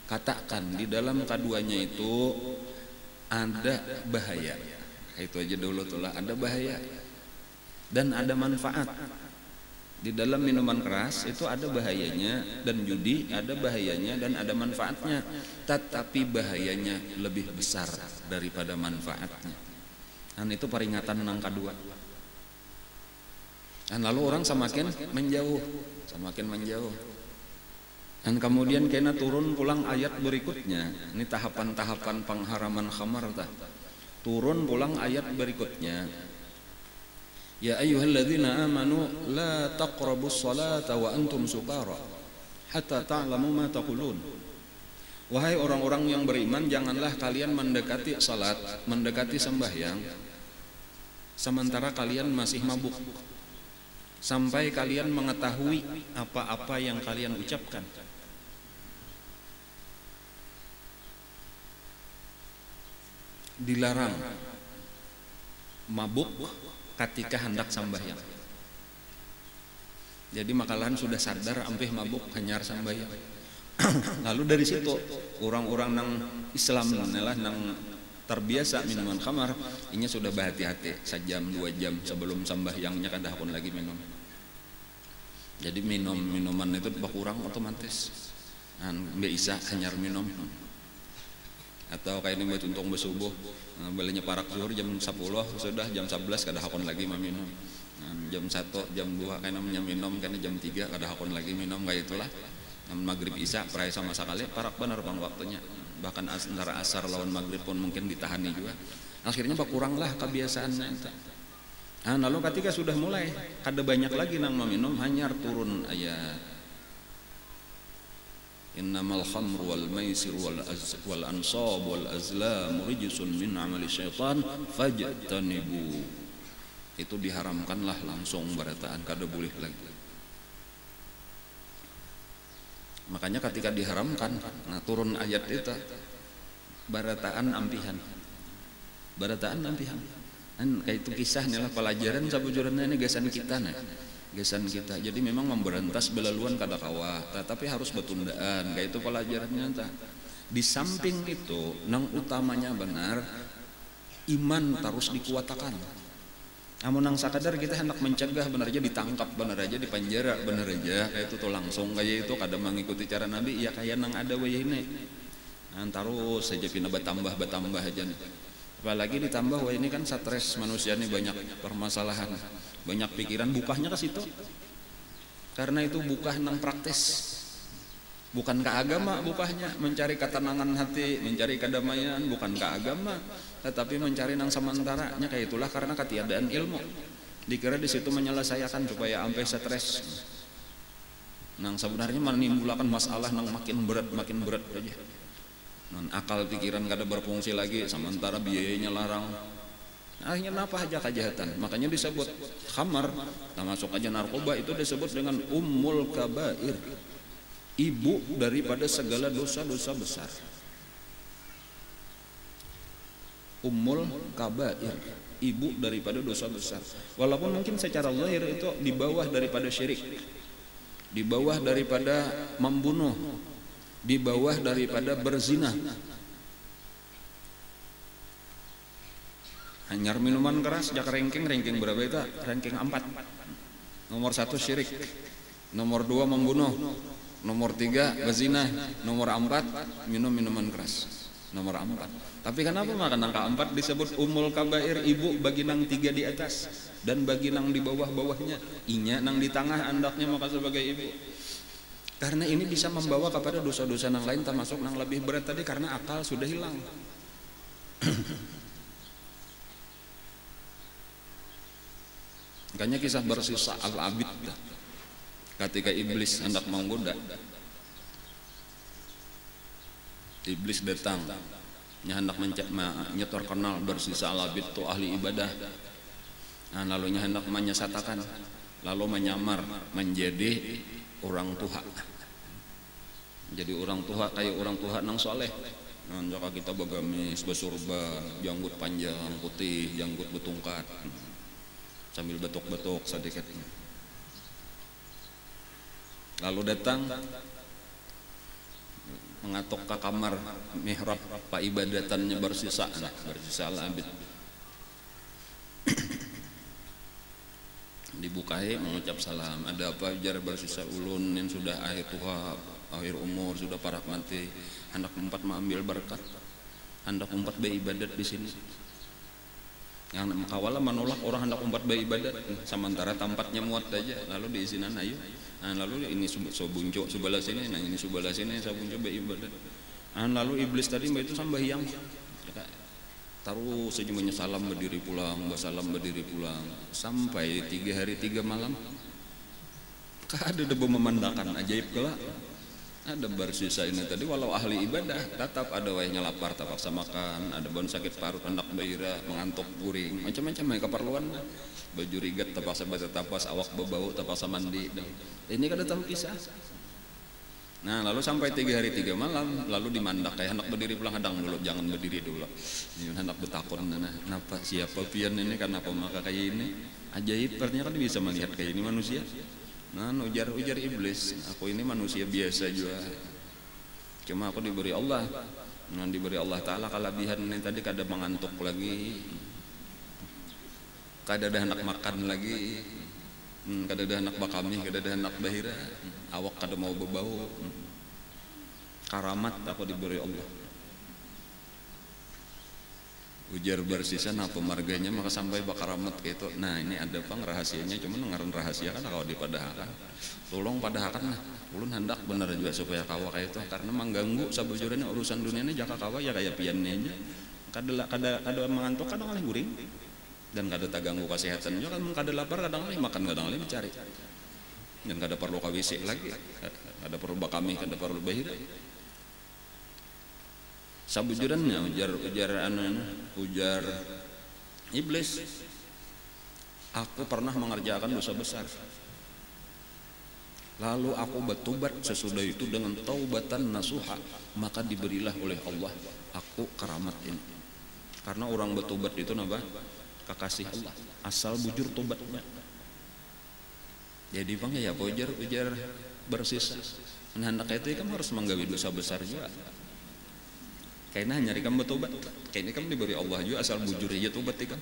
Katakan di dalam keduanya itu ada bahaya. Itu aja dulu tuh lah, ada bahaya dan ada manfaat. Di dalam minuman keras itu ada bahayanya, dan judi ada bahayanya dan ada manfaatnya. Tetapi bahayanya lebih besar daripada manfaatnya. Dan itu peringatan yang kedua. Dan lalu orang semakin menjauh. Dan kemudian kena turun pulang ayat berikutnya. Ini tahapan-tahapan pengharaman khamar. Turun pulang ayat berikutnya. Ya ayyuhalladzina amanu la taqrabus salata wa antum sukara hatta ta'lamu ma taqulun. Wahai orang-orang yang beriman, janganlah kalian mendekati salat, mendekati sembahyang sementara kalian masih mabuk, sampai kalian mengetahui apa-apa yang kalian ucapkan. Dilarang mabuk ketika hendak sambayang. Jadi makalahan sudah sadar ampih mabuk hanyar sambayang. Lalu dari situ orang-orang nang Islam lah nang terbiasa minuman khamar, inya sudah berhati-hati sejam 2 jam sebelum sambahyangnya kada hakun lagi minum. Jadi minuman itu berkurang otomatis. Bisa hanyar minum. Atau kayak ini untung bersubuh, belinya parak zuhur jam 10 sudah jam 11 kada hakun lagi minum. Jam 1, jam 2 kayak namanya minum, karena jam 3 kada hakun lagi minum, kayak itulah. Maghrib isya perai sama sekali parak benar bang waktunya. Bahkan antara asar lawan maghrib pun mungkin ditahani juga. Akhirnya berkuranglah kebiasaannya itu. Lalu ketika sudah mulai kada banyak lagi nang meminum, hanyar turun ayat innamal khamru wal maisir wal ansab wal azlam rijsun min amali syaitan fajtanibu. Itu diharamkanlah langsung barataan, kada boleh lagi. Makanya ketika diharamkan, turun ayat itu barataan ampihan. Barataan ampihan. Kayak itu kisah nih lah pelajaran sabujurannya ini gasan kita nih. Gasan kita. Jadi memang memberantas belaluan kada kawa, tapi harus betundaan. Kayak itu pelajarannya entah. Di samping itu, nang utamanya benar iman terus dikuatakan. Namun nang sakadar kita hendak mencegah, benar aja ditangkap, benar aja dipenjara, benar aja kayak itu tuh langsung kayak itu kada mengikuti cara Nabi, ya kayak nang ada weh ini. Terus saja pina bertambah aja nih. Apalagi ditambah wah ini kan stres manusia nih, banyak permasalahan, banyak pikiran, bukahnya ke situ. Karena itu bukah nang praktis. Bukan ke agama bukahnya, mencari ketenangan hati, mencari kedamaian, bukan ke agama, tetapi mencari nang sementaranya. Kayak itulah karena ketiadaan ilmu. Dikira di situ menyelesaikan supaya sampai stres. Nang sebenarnya menimbulkan masalah nang makin berat aja. Nang akal pikiran kada berfungsi lagi, sementara biayanya larang. Akhirnya apa aja kejahatan. Makanya disebut khamar, termasuk aja narkoba itu disebut dengan ummul kabair. Ibu daripada segala dosa-dosa besar. Ummul kabair, ibu daripada dosa besar. Walaupun mungkin secara zahir itu di bawah daripada syirik, di bawah daripada membunuh, di bawah daripada berzina. Hanyar minuman keras, jak ranking berapa itu? Ranking 4. Nomor 1 syirik, nomor 2 membunuh, nomor 3 berzina, nomor 4 minum minuman keras. Nomor 4. Tapi kenapa makan angka 4 disebut umul kabair, ibu bagi nang 3 di atas dan bagi nang di bawah-bawahnya. Inya nang di tengah andaknya maka sebagai ibu. Karena ini bisa membawa kepada dosa-dosa nang lain, termasuk nang lebih berat tadi karena akal sudah hilang. Makanya kisah bersisa al-abid ketika iblis hendak menggoda. Iblis datang, hendak menyetor kenal bersisa al-abid itu ahli ibadah. Lalu hendak menyesatakan, lalu menyamar menjadi orang tua. Jadi orang tua kayak orang tua nang soleh. Jika kita bagamis, bersurba, janggut panjang putih, janggut betungkat, sambil betuk-betuk sedikit. Lalu datang mengatok ke kamar mihrab pak ibadatannya bersisa al-abid. Dibukai mengucap salam, ada apa jar bersisa ulun yang sudah akhir tua, akhir umur, sudah parak mati, hendak empat mengambil berkat, hendak empat beribadat di sini. Yang kawala menolak orang hendak empat beribadat, sementara tempatnya muat aja, lalu diizinan ayo. Lalu ini subunjuk sebelah sini, ini sebelah sini subunjuk beribadat. Lalu iblis tadi itu sambahyang, taruh sejumlahnya salam berdiri pulang, salam berdiri pulang, sampai 3 hari 3 malam. Ada memandangkan ajaib kelak. Ada bersisa ini tadi walau ahli ibadah tetap ada wayahnya lapar terpaksa makan, ada bon sakit parut hendak baira mengantuk guring, macam-macam keperluan. Baju rigat terpaksa baca tapas, awak berbau terpaksa mandi. Ini kada tahu kisah. Nah lalu sampai 3 hari 3 malam, lalu dimandak kayak hendak berdiri pulang, hadang dulu, jangan berdiri dulu. Ini hendak bertakun, kenapa siapa pian ini, kenapa maka kayak ini? Ajaib, ternyata kan bisa melihat kayak ini manusia. Nah ujar iblis, aku ini manusia biasa juga, cuma aku diberi Allah, nah diberi Allah Ta'ala kelebihan ini tadi, kada mengantuk lagi, kada ada hendak makan lagi, kada ada hendak bakami, kada ada hendak bahira, awak kada mau berbau. Karamat aku diberi Allah. Ujar bersisan apa marganya, maka sampai bakaramat kayak itu. Nah ini ada pang rahasianya, cuma ngaran rahasia kan kalau dipadahakan. Tolong padahakan lah. Ulun hendak bener juga supaya kawa kayak itu, karena mengganggu sabujurnya urusan dunia ini jaka kawa ya kayak piannya aja. Kada mengantuk, kadang kali guring, dan kada terganggu kesehatan juga kan, kada lapar kadang kali makan, kadang kali mencari, dan kada perlu kawisi lagi, kada perlu bakami, kada perlu bahira. Sabujurannya ujar iblis, aku pernah mengerjakan dosa besar, lalu aku bertobat sesudah itu dengan taubatan nasuha, maka diberilah oleh Allah aku karamat ini. Karena orang bertobat itu napa? Kekasih Allah, asal bujur tobatnya. Jadi bang ya ujar bersisa. Nah hendak itu kamu harus menggawi dosa besar juga. Kayaknya nyari kamu bertobat, kayaknya kamu diberi Allah juga asal bujur aja tobat ikan.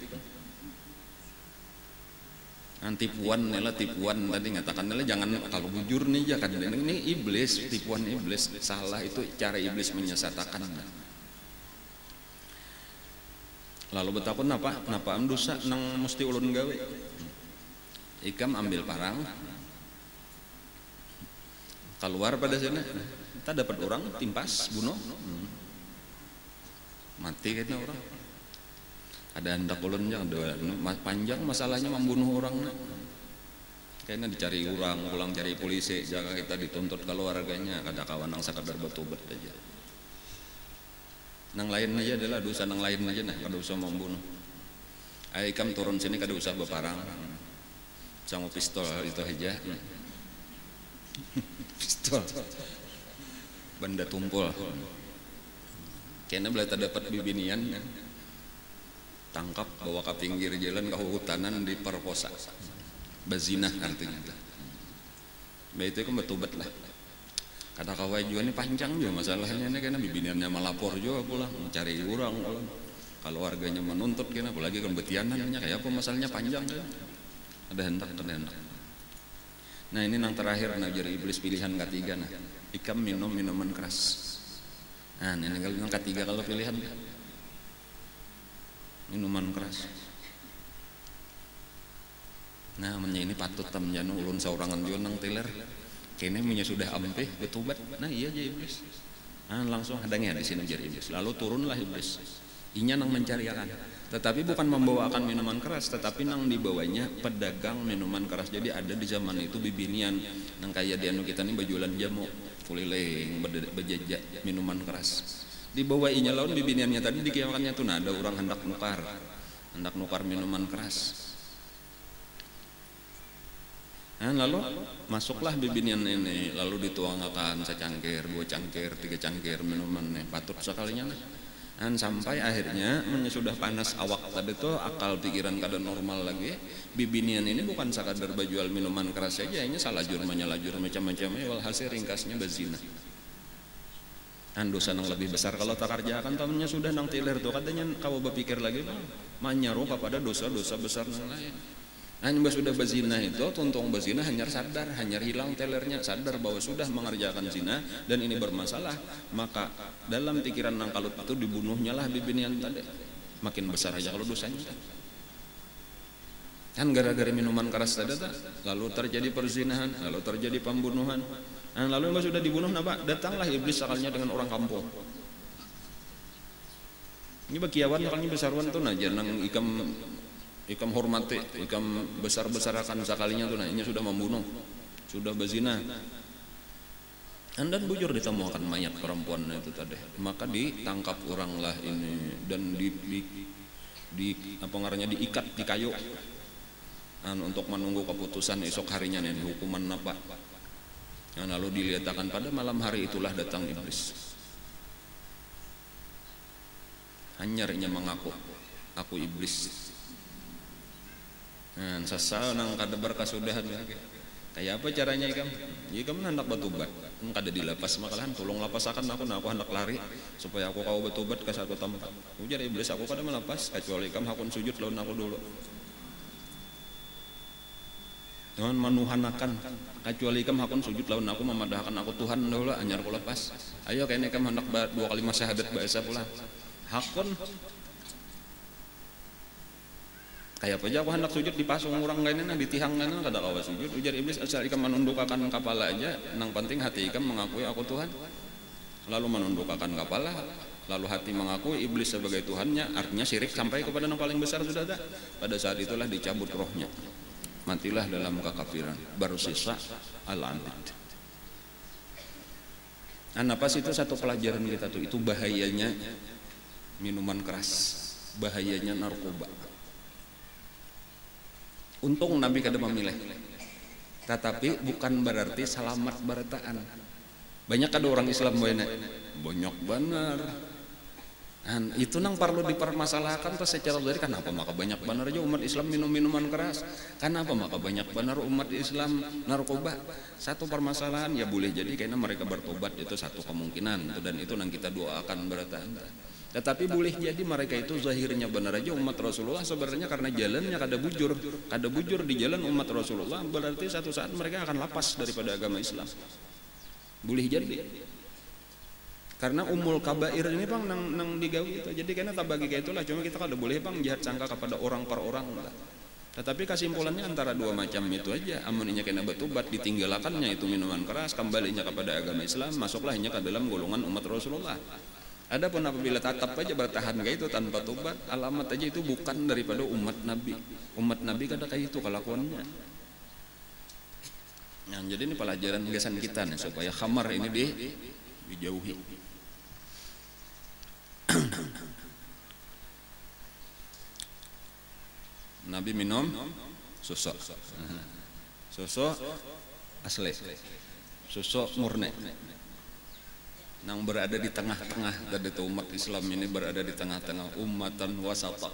Tipuan tadi ngatakan jangan kalau bujur nih ya kan, ini iblis, tipuan iblis, salah itu cara iblis menyesatkan. Lalu betakun napa dosa nang mesti ulun gawe. Ikam ambil parang, keluar pada sana, kita dapat orang timpas bunuh. Mati kayaknya orang. Ada hendak ulun jangan panjang masalahnya membunuh orang. Kayaknya dicari orang, pulang cari polisi, jaga kita dituntut keluarganya, kada kawan nang sakadar bertobat aja. Nang lain aja adalah dosa nang lain aja nah, kada usah membunuh. Ayo ikam turun sini kada usah beparang. Sama pistol itu aja. Pistol. Benda tumpul. Kayaknya belum dapat bibinian, tangkap bawa ke pinggir jalan ke hutanan diperkosa, bazinah artinya. Begitu kan bertobat lah. Kata kawai juga ini panjang juga masalahnya ini, karena bibiniannya melapor juga pulang mencari orang. Kalau warganya menuntut kena apalagi kembetianannya kayak apa masalahnya panjang kan. Ada hendak. Nah ini yang terakhir najar iblis pilihan ketiga nah. Ikam minum minuman keras. Nah ini yang ketiga kalau pilihan minuman keras. Nah ini patut tamjanu ulun saurangan juga nang teler. Kene punya sudah ampeh bertobat. Nah iya aja iblis. Nah langsung hadangnya di sini jadi iblis. Lalu turunlah iblis. Inya nang mencariakan. Tetapi bukan membawakan minuman keras, tetapi nang dibawanya pedagang minuman keras. Jadi ada di zaman itu bibinian nang kayak di anu kita nih bajulan jamu. Kuliling berjejak minuman keras. Di bawah inya lawan bibiniannya tadi dikiakannya tuh nah ada orang hendak nukar minuman keras. Nah, lalu masuklah bibinian ini, lalu dituangkan secangkir, 2 cangkir, 3 cangkir minuman nih, patut sekalinya. Dan sampai akhirnya sudah panas awak tadi tuh akal pikiran kada normal lagi. Bibinian ini bukan sekadar bajual minuman keras saja, ini salajur menyalajur macam-macam. Walhasil ringkasnya bazina. Dan dosa yang lebih besar kalau tak kerjakan temannya sudah nang tiler tuh katanya kau berpikir lagi bang, manyaruh pada dosa-dosa besar yang lain. Nah sudah bazina itu, tuntung bazina hanya sadar, hanya hilang telernya, sadar bahwa sudah mengerjakan zina dan ini bermasalah, maka dalam pikiran nang kalut itu dibunuhnya lah bibinian tadi. Makin besar aja kalau dosanya. Kan gara-gara minuman keras tadi lalu terjadi perzinahan, lalu terjadi pembunuhan. Nah, lalu yang sudah dibunuh napa? Datanglah iblis akalnya dengan orang kampung. Ini bagiawan akalnya besarwan tuh najar nang ikam hormati, ikam besar-besarakan sekalinya tuh nah ini sudah membunuh, sudah berzina. Dan bujur ditemukan mayat perempuan itu tadi. Maka ditangkap oranglah ini dan di apa ngarannya diikat di kayu. Untuk menunggu keputusan esok harinya nih hukuman apa. Nah, lalu dilihatkan pada malam hari itulah datang iblis. Hanyarnya mengaku, aku iblis. Nah, sasal nang kada berkasudahan kayak apa caranya ikam? Ya ikam hendak bertobat. Kada dilapas makalahan tolong lapasakan aku hendak lari supaya aku kau bertobat ke satu tempat. Ujar iblis aku kada melapas kecuali ikam hakun sujud lawan aku dulu. Jangan manuhanakan kecuali ikam hakun sujud lawan aku memadahkan aku Tuhan dahulu anyar ku lepas. Ayo kayaknya ikam hendak 2 kalimat syahadat bahasa pula. Hakun kayak apa aja aku hendak sujud dipasung orang kayaknya ditihang kana kada kawa sujud. Ujar iblis asal ikam menundukkan kepala aja nang penting hati ikam mengakui aku Tuhan. Lalu menundukkan kepala lalu hati mengakui iblis sebagai Tuhannya, artinya syirik sampai kepada yang paling besar sudah ada. Pada saat itulah dicabut rohnya, matilah dalam kekafiran, baru sisa al-abid. Napas itu satu pelajaran kita tuh, itu bahayanya minuman keras, bahayanya narkoba. Untung Nabi kada memilih, tetapi bukan berarti selamat barataan. Banyak ada orang Islam banyak benar. Itu nang perlu dipermasalahkan tuh secara dari kenapa maka banyak benar aja umat Islam minum minuman keras, kenapa maka banyak benar umat Islam narkoba. Satu permasalahan ya boleh jadi karena mereka bertobat, itu satu kemungkinan dan itu nang kita doakan barataan. Tetapi boleh jadi mereka itu zahirnya benar aja umat Rasulullah, sebenarnya karena jalannya kada bujur di jalan umat Rasulullah, berarti satu saat mereka akan lepas daripada agama Islam. Boleh jadi. Karena umul kabair ini bang nang digawi itu. Jadi karena tak bagi kayak itulah, cuma kita kada boleh bang jahat sangka kepada orang per orang lah. Tetapi kesimpulannya antara dua macam itu aja. Amunnya kena bertobat, ditinggalkannya itu minuman keras, kembalinya kepada agama Islam, masuklahnya ke dalam golongan umat Rasulullah. Adapun apabila tetap aja bertahan kayak itu tanpa tobat, alamat aja itu bukan daripada umat Nabi. Umat Nabi kada kayak itu kelakuannya. Nah, jadi ini pelajaran kesan kita nih supaya khamar ini dijauhi. Nabi minum susu. Susu asli. Susu murni. Nang berada di tengah-tengah, dan itu umat Islam ini berada di tengah-tengah, ummatan wasata.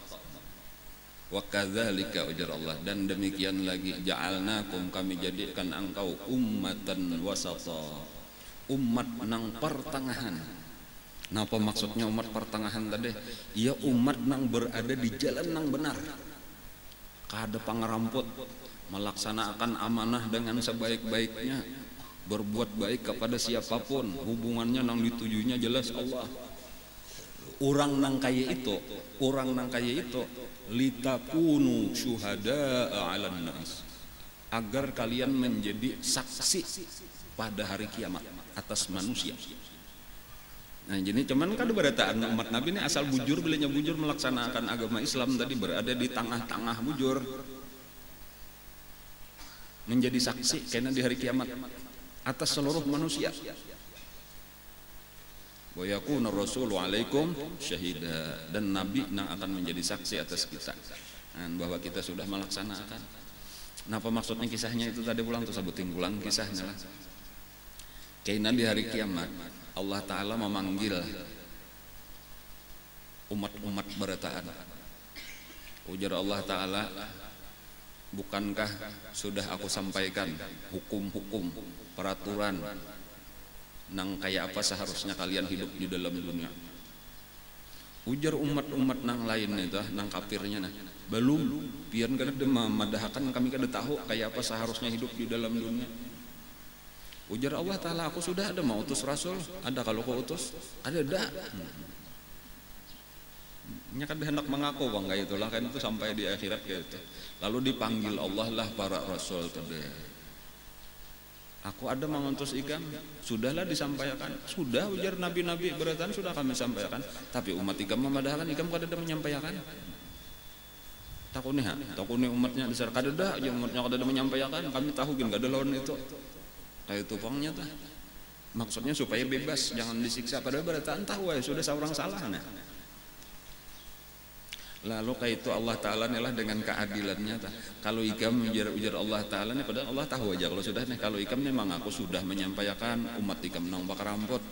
Wa kadzalika ujar Allah, dan demikian lagi ja'alnakum, kami jadikan engkau ummatan wasata, umat nang pertengahan. Napa maksudnya umat pertengahan tadi? Ya umat nang berada di jalan nang benar, kada pangeramput, melaksanakan amanah dengan sebaik-baiknya, berbuat baik kepada siapapun, hubungannya nang ditujunya jelas Allah. Orang nang kaya itu litakunu syuhada'a 'alan nas, agar kalian menjadi saksi pada hari kiamat atas manusia. Nah, jadi cuman kan berataan umat Nabi ini asal bujur, bilanya bujur melaksanakan agama Islam tadi berada di tengah-tengah bujur, menjadi saksi karena di hari kiamat atas seluruh manusia. Wa yakuna rasulu alaikum syahida, dan Nabi yang akan menjadi saksi atas kita bahwa kita sudah melaksanakan. Napa maksudnya kisahnya itu tadi pulang tuh sebutin pulang kisahnya lah. Karena di hari kiamat Allah Ta'ala memanggil umat-umat berataan. Ujar Allah Ta'ala, bukankah sudah aku sampaikan hukum-hukum, peraturan nang kayak apa seharusnya kalian hidup di dalam dunia? Ujar umat-umat nang lain itu, nang kafirnya nah, belum, pian kada memadahkan kami kada tahu kayak apa seharusnya hidup di dalam dunia. Ujar Allah Ta'ala, aku sudah ada mau utus Rasul, ada kalau kau utus, ada dah. Nya kan hendak mengaku bang kayak itulah kan itu sampai di akhirat kayak itu. Lalu dipanggil Allah lah para Rasul tadi. Aku ada mengutus ikan, sudahlah disampaikan. Sudah ujar nabi-nabi beratan sudah kami sampaikan. Tapi umat ikam memadahkan, ikam kada ada menyampaikan. Takuni umatnya besar kada ada, aja umatnya kada ada menyampaikan. Kami tahu kan kada lawan itu. Kayak itu pangnya tah. Maksudnya supaya bebas, jangan disiksa. Padahal beratan tahu ya sudah seorang salah nah. Lalu kaitu Allah Ta'ala nih lah dengan keadilannya kalau ikam ujar Allah Ta'ala nih, padahal Allah tahu aja kalau sudah nih, kalau ikam nih mengaku sudah menyampaikan, umat ikam nang bakar rampot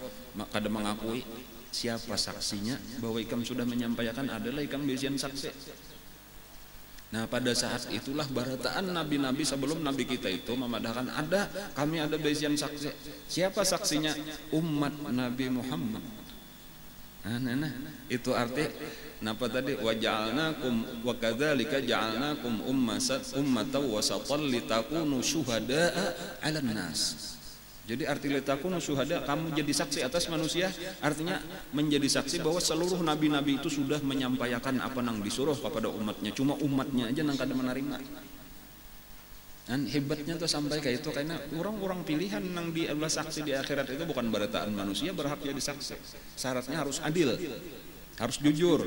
kada mengakui, siapa saksinya bahwa ikam sudah menyampaikan? Adalah ikam bisian saksi. Nah pada saat itulah barataan nabi-nabi sebelum nabi kita itu memadahkan, kami ada bisian saksi. Siapa saksinya? Umat Nabi Muhammad. Nah, itu arti napa tadi waja'alnakum wa kadzalika ja'alnakum ummatan wasatan litakunu syuhada'a 'alan nas. Jadi arti litakunu syuhada, kamu jadi saksi atas manusia, artinya menjadi saksi bahwa seluruh nabi-nabi itu sudah menyampaikan apa nang disuruh kepada umatnya, cuma umatnya aja nang kada menerima. Dan hebatnya tuh sampai kayak itu, karena orang-orang pilihan nang di Allah saksi di akhirat itu bukan barataan manusia berhak jadi saksi. Syaratnya harus adil, harus jujur,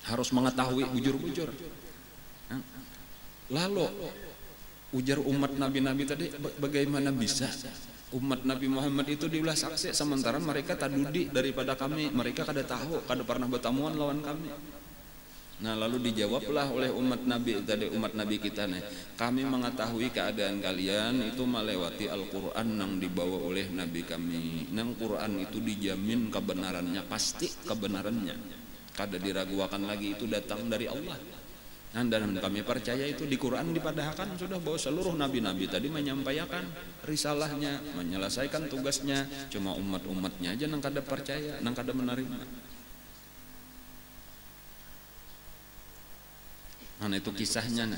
harus mengetahui bujur-bujur. Lalu ujar umat nabi-nabi tadi, bagaimana bisa umat Nabi Muhammad itu diulah saksi sementara mereka tadudi daripada kami, mereka kada tahu, kada pernah bertamuan lawan kami. Nah lalu dijawablah oleh umat Nabi tadi, umat Nabi kita nih, kami mengetahui keadaan kalian itu melewati Al-Quran yang dibawa oleh Nabi kami. Nang Quran itu dijamin kebenarannya, pasti kebenarannya, kada diragukan lagi, itu datang dari Allah. Dan kami percaya itu di Quran dipadahkan sudah bahwa seluruh nabi-nabi tadi menyampaikan risalahnya, menyelesaikan tugasnya, cuma umat-umatnya aja nang kada percaya, nang kada menerima. Nah itu kisahnya.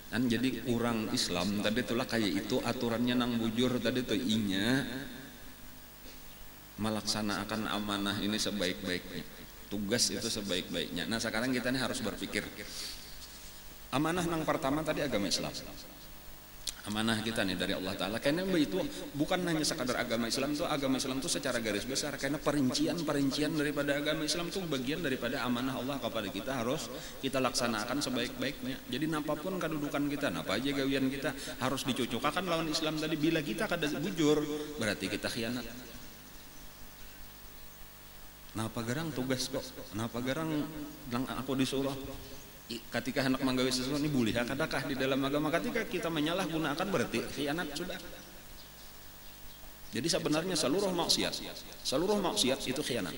Dan jadi orang Islam tadi itulah kayak itu aturannya nang bujur tadi tuh inya melaksanakan amanah ini sebaik-baiknya, tugas itu sebaik-baiknya. Nah sekarang kita nih harus berpikir, amanah nang pertama tadi agama Islam. Amanah kita nih dari Allah Ta'ala. Karena itu bukan hanya sekadar agama Islam itu secara garis besar, karena perincian daripada agama Islam itu bagian daripada amanah Allah kepada kita, harus kita laksanakan sebaik-baiknya. Jadi apapun kedudukan kita, apa aja gawian kita harus dicocokkan lawan Islam tadi. Bila kita kada bujur berarti kita khianat. Napa garang tugas kok, napa garang nang aku disuruh. Ketika hendak menggawe sesuatu ini boleh kadakah di dalam agama, ketika kita menyalahgunakan berarti khianat sudah. Jadi sebenarnya seluruh maksiat itu khianat.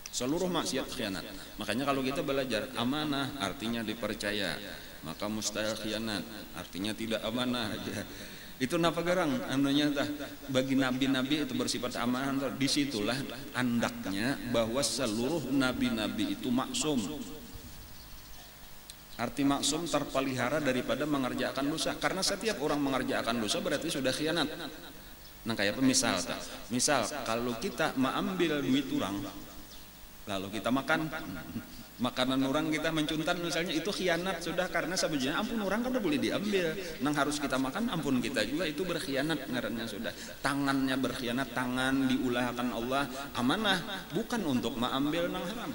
Seluruh maksiat khianat. Makanya kalau kita belajar amanah artinya dipercaya, maka mustahil khianat artinya tidak amanah aja. Itu napa garang anunya tah bagi nabi-nabi itu bersifat amanah. Disitulah andaknya bahwa seluruh nabi-nabi itu maksum. Arti maksum terpelihara daripada mengerjakan dosa, karena setiap orang mengerjakan dosa berarti sudah khianat. Nah kayak misal kalau kita mengambil duit orang lalu kita makan makanan orang, kita mencuntan misalnya, itu khianat sudah, karena sebenarnya ampun orang kan boleh diambil, nang harus kita makan ampun kita juga, itu berkhianat ngarannya sudah. Tangannya berkhianat, tangan diulahkan Allah, amanah bukan untuk mengambil nang haram.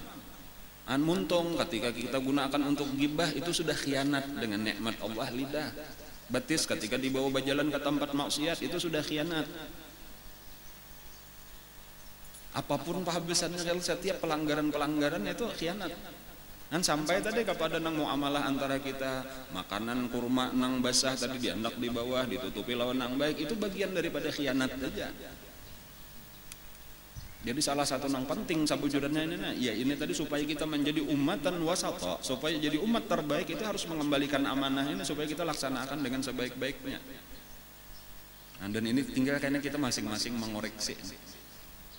Muntung ketika kita gunakan untuk gibah itu sudah khianat dengan nikmat Allah. Lidah, betis ketika dibawa berjalan ke tempat maksiat itu sudah khianat. Apapun penghabisannya, setiap pelanggaran itu khianat. Dan sampai tadi kepada nang muamalah antara kita, makanan kurma nang basah tadi diandak di bawah ditutupi lawan nang baik, itu bagian daripada khianat saja. Jadi salah satu yang penting sabujurannya ini tadi supaya kita menjadi umatan wasata, supaya jadi umat terbaik itu harus mengembalikan amanah ini supaya kita laksanakan dengan sebaik-baiknya. Nah, dan ini tinggal karena kita masing-masing mengoreksi.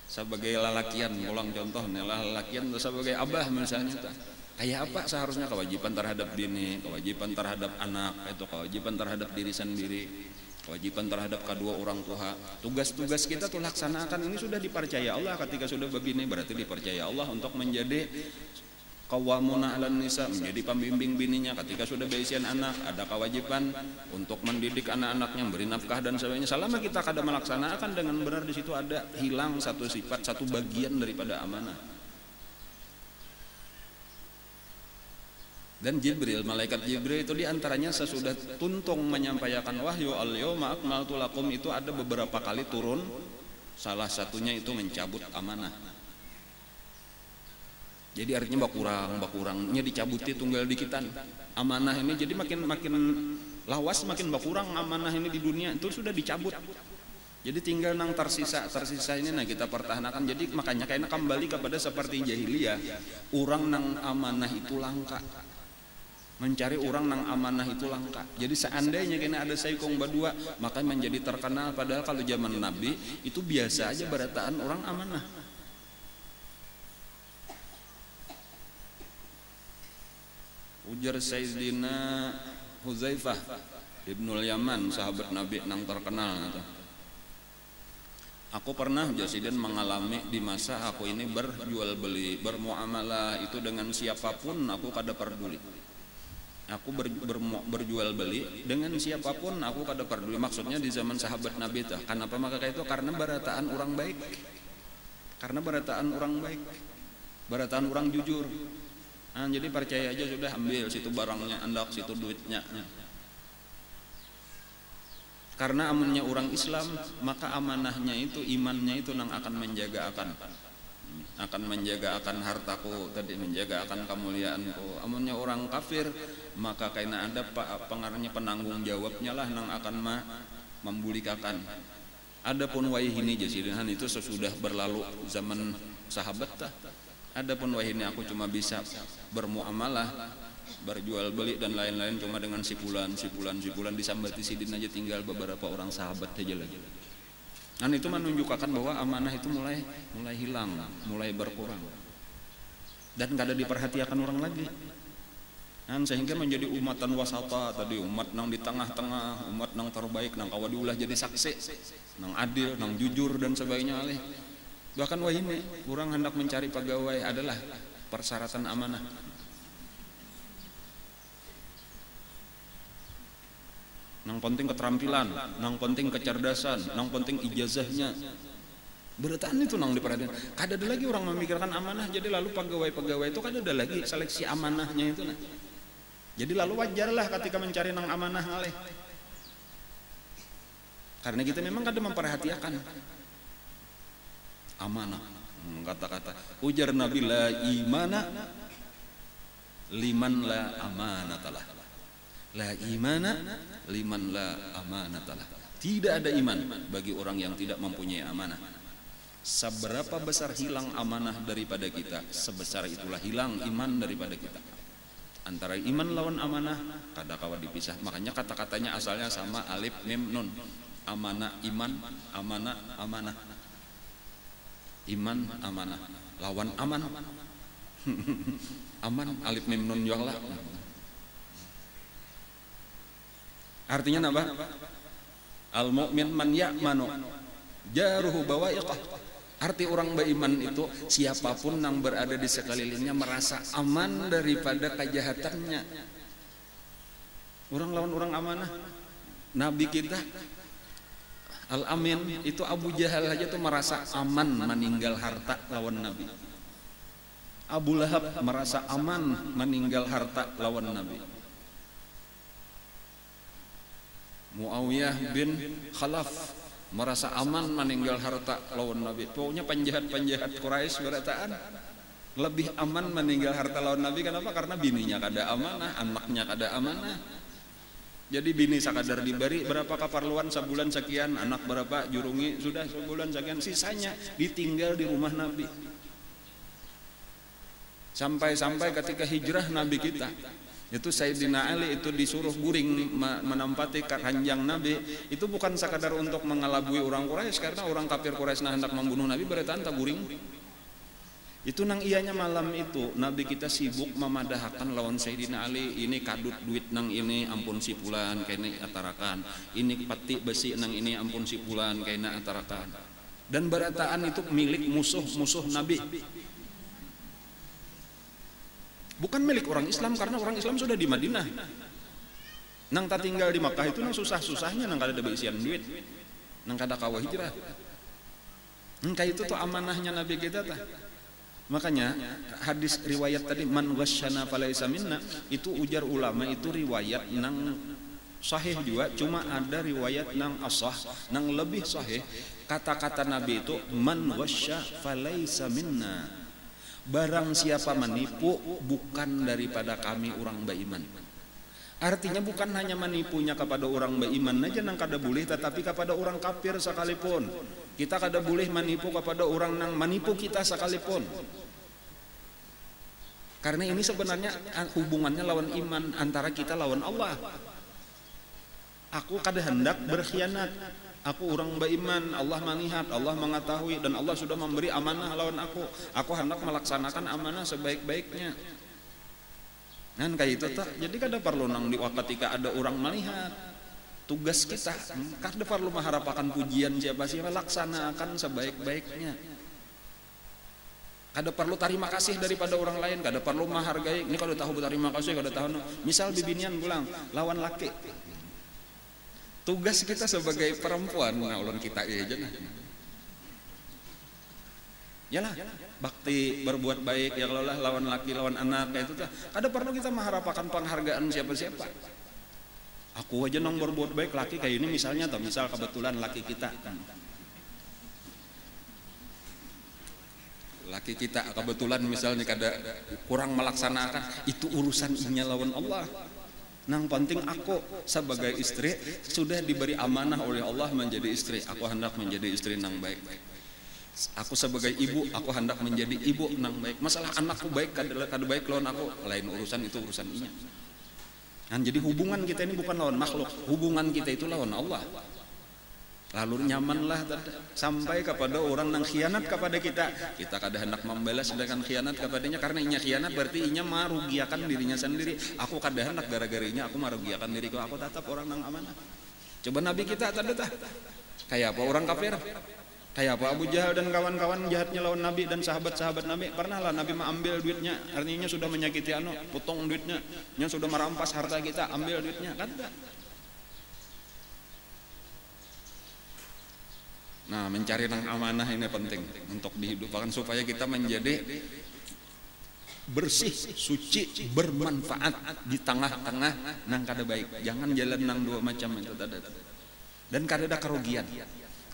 Sebagai lalakian, ulang contoh nih, lalakian sebagai abah misalnya, kayak apa seharusnya kewajiban terhadap bini, kewajiban terhadap anak, itu kewajiban terhadap diri sendiri, kewajiban terhadap kedua orang tua. Tugas-tugas kita tuh laksanakan, ini sudah dipercaya Allah. Ketika sudah begini berarti dipercaya Allah untuk menjadi qawwamuna 'alan nisa, menjadi pembimbing bininya. Ketika sudah beisian anak, ada kewajiban untuk mendidik anak-anaknya, beri nafkah dan sebagainya. Selama kita kada melaksanakan dengan benar, di situ ada hilang satu sifat, satu bagian daripada amanah. Dan Jibril, malaikat Jibril itu diantaranya sesudah tuntung menyampaikan wahyu al-yawma akmaltu lakum, itu ada beberapa kali turun, salah satunya itu mencabut amanah. Jadi artinya bakurangnya dicabuti tunggal dikitan amanah ini, jadi makin lawas, makin bakurang amanah ini di dunia itu sudah dicabut. Jadi tinggal nang tersisa ini nah kita pertahankan. Jadi makanya kayaknya kembali kepada seperti jahiliyah, orang nang amanah itu langka, mencari orang nang amanah itu langka. Jadi seandainya kena ada saikong badua maka menjadi terkenal, padahal kalau zaman Nabi itu biasa aja barataan orang amanah. Ujar Sayyidina Huzaifah Ibnul Yaman, sahabat Nabi nang terkenal gitu. Aku pernah jasiden mengalami di masa aku ini berjual beli, bermuamalah itu dengan siapapun aku kada peduli. Aku berjual beli dengan siapapun aku kada peduli. Maksudnya di zaman sahabat Nabi itu. Kenapa maka itu? Karena barataan orang baik. Karena barataan orang baik. Barataan orang jujur. Nah, jadi percaya aja sudah, ambil situ barangnya, andak situ duitnya. Karena amannya orang Islam, maka amanahnya itu, imannya itu nang akan menjaga akan menjaga akan hartaku tadi, menjaga akan kemuliaanku. Amannya orang kafir, maka karena ada pengaruhnya penanggung jawabnya lah nang akan membulikakan. Adapun wahini jasidan itu sesudah berlalu zaman sahabat tah. Adapun wahini aku cuma bisa bermuamalah, berjual beli dan lain-lain cuma dengan sipulan disambati sidin aja, tinggal beberapa orang sahabat aja lagi. Dan itu menunjukkan bahwa amanah itu mulai hilang, mulai berkurang, dan gak ada diperhatikan orang lagi. Dan sehingga menjadi umatan wasata tadi, umat nang di tengah-tengah, umat nang terbaik, nang kawa diulah jadi saksi, nang adil, nang jujur dan sebagainya alih. Bahkan wahini orang hendak mencari pegawai adalah persyaratan amanah. Nang penting keterampilan, nang penting kecerdasan, nang penting ijazahnya. Berataan itu nang diperhatikan. Kada ada lagi orang memikirkan amanah. Jadi lalu pegawai itu kada ada lagi seleksi amanahnya itu. Nah. Jadi lalu wajarlah ketika mencari nang amanah ngalih. Karena kita memang kada memperhatikan amanah. Kata-kata ujar Nabi, la imana liman la amanatalah. La imana liman la amanatalah. Tidak ada iman bagi orang yang tidak mempunyai amanah. Seberapa besar hilang amanah daripada kita, sebesar itulah hilang iman daripada kita. Antara iman lawan amanah kada kawa dipisah. Makanya kata-katanya asalnya sama, alif mim nun. Amanah iman, amanah amanah. Iman amanah lawan aman. Aman alif mim nun juga lah. Artinya apa? Al mu'min man ya'manu jaruhu bawa'iqah. Arti orang beriman itu siapapun yang berada di sekelilingnya merasa aman daripada kejahatannya. Orang lawan orang amanah. Nabi kita Al-Amin itu Abu Jahal aja tuh merasa aman meninggal harta lawan Nabi. Abu Lahab merasa aman meninggal harta lawan Nabi. Muawiyah bin Khalaf merasa aman meninggal harta lawan Nabi. Pokoknya penjahat-penjahat Quraisy berataan lebih aman meninggal harta lawan Nabi. Kenapa? Karena bininya kada amanah, anaknya kada amanah. Jadi bini sakadar diberi berapa keperluan sebulan sekian, anak berapa jurungi sudah sebulan sekian, sisanya ditinggal di rumah Nabi. Sampai-sampai ketika hijrah Nabi kita itu Sayyidina Ali itu disuruh guring menempati ranjang Nabi, itu bukan sekadar untuk mengelabui orang Quraisy, karena orang kafir Quraisy hendak membunuh Nabi beratan tak guring. Itu nang ianya malam itu Nabi kita sibuk memadahkan lawan Sayyidina Ali. Ini kadut duit nang ini ampun sipulan kene atarakan, ini peti besi nang ini ampun sipulan kene atarakan. Dan berataan itu milik musuh Nabi, bukan milik orang Islam, karena orang Islam sudah di Madinah. Nang tak tinggal di Makkah itu nang susah-susahnya nang kada ada beisian duit, nang kada kawa hijrah. Kayak itu tuh amanahnya Nabi kita tah. Makanya hadis riwayat tadi man ghasyana falaysa minna, itu ujar ulama itu riwayat nang sahih juga, cuma ada riwayat nang ashah nang lebih sahih. Kata-kata Nabi itu man ghasya falaysa minna, barang siapa menipu bukan daripada kami orang beriman. Artinya bukan hanya menipunya kepada orang beriman aja nang kada boleh, tetapi kepada orang kafir sekalipun. Kita kada boleh menipu kepada orang nang menipu kita sekalipun. Karena ini sebenarnya hubungannya lawan iman, antara kita lawan Allah. Aku kada hendak berkhianat. Aku orang beriman, Allah melihat, Allah mengetahui, dan Allah sudah memberi amanah lawan aku. Aku hendak melaksanakan amanah sebaik-baiknya. Kan kayak itu tak. Jadi kada perlu nang ketika ada orang melihat. Tugas kita kada perlu mengharapkan pujian siapa-siapa, laksanakan sebaik-baiknya. Kada perlu terima kasih daripada orang lain, kada perlu menghargai. Ini kada tahu berterima kasih, kada tahu. Misal bibinian pulang lawan laki. Tugas kita sebagai perempuan, nah ulun kita aja nah. Yalah, bakti berbuat baik ya kalau lawan laki lawan anak kayak itu tuh. Kada perlu kita mengharapkan penghargaan siapa-siapa. Aku aja nong berbuat baik laki kayak ini misalnya, atau misal kebetulan laki kita kebetulan misalnya kada kurang melaksanakan, itu urusan inya lawan Allah. Nang penting aku sebagai istri sudah diberi amanah oleh Allah menjadi istri. Aku hendak menjadi istri nang baik. Aku sebagai ibu, aku hendak menjadi ibu nang baik. Masalah anakku baik kada baik lawan aku, lain urusan, itu urusan inya. Nah, jadi hubungan kita ini bukan lawan makhluk, hubungan kita itu lawan Allah. Lalu nyamanlah sampai kepada orang yang khianat kepada kita. Kita kada hendak membalas dengan khianat kepadanya, karena inya khianat berarti inya merugiakan dirinya sendiri. Aku kada hendak gara-garanya aku merugiakan diriku, aku tetap orang yang amanah. Coba Nabi kita tadi kayak apa orang kafir? Kayak apa Abu Jahal dan kawan-kawan jahatnya lawan Nabi dan sahabat-sahabat Nabi? Pernahlah Nabi mengambil duitnya, artinya sudah menyakiti potong duitnya, nya sudah merampas harta kita, ambil duitnya, kan? Nah, mencari nang amanah ini penting untuk dihidupkan supaya kita menjadi bersih, suci, bermanfaat di tengah-tengah nang kada baik. Jangan jalan nang dua macam itu tadi. Dan kada ada kerugian.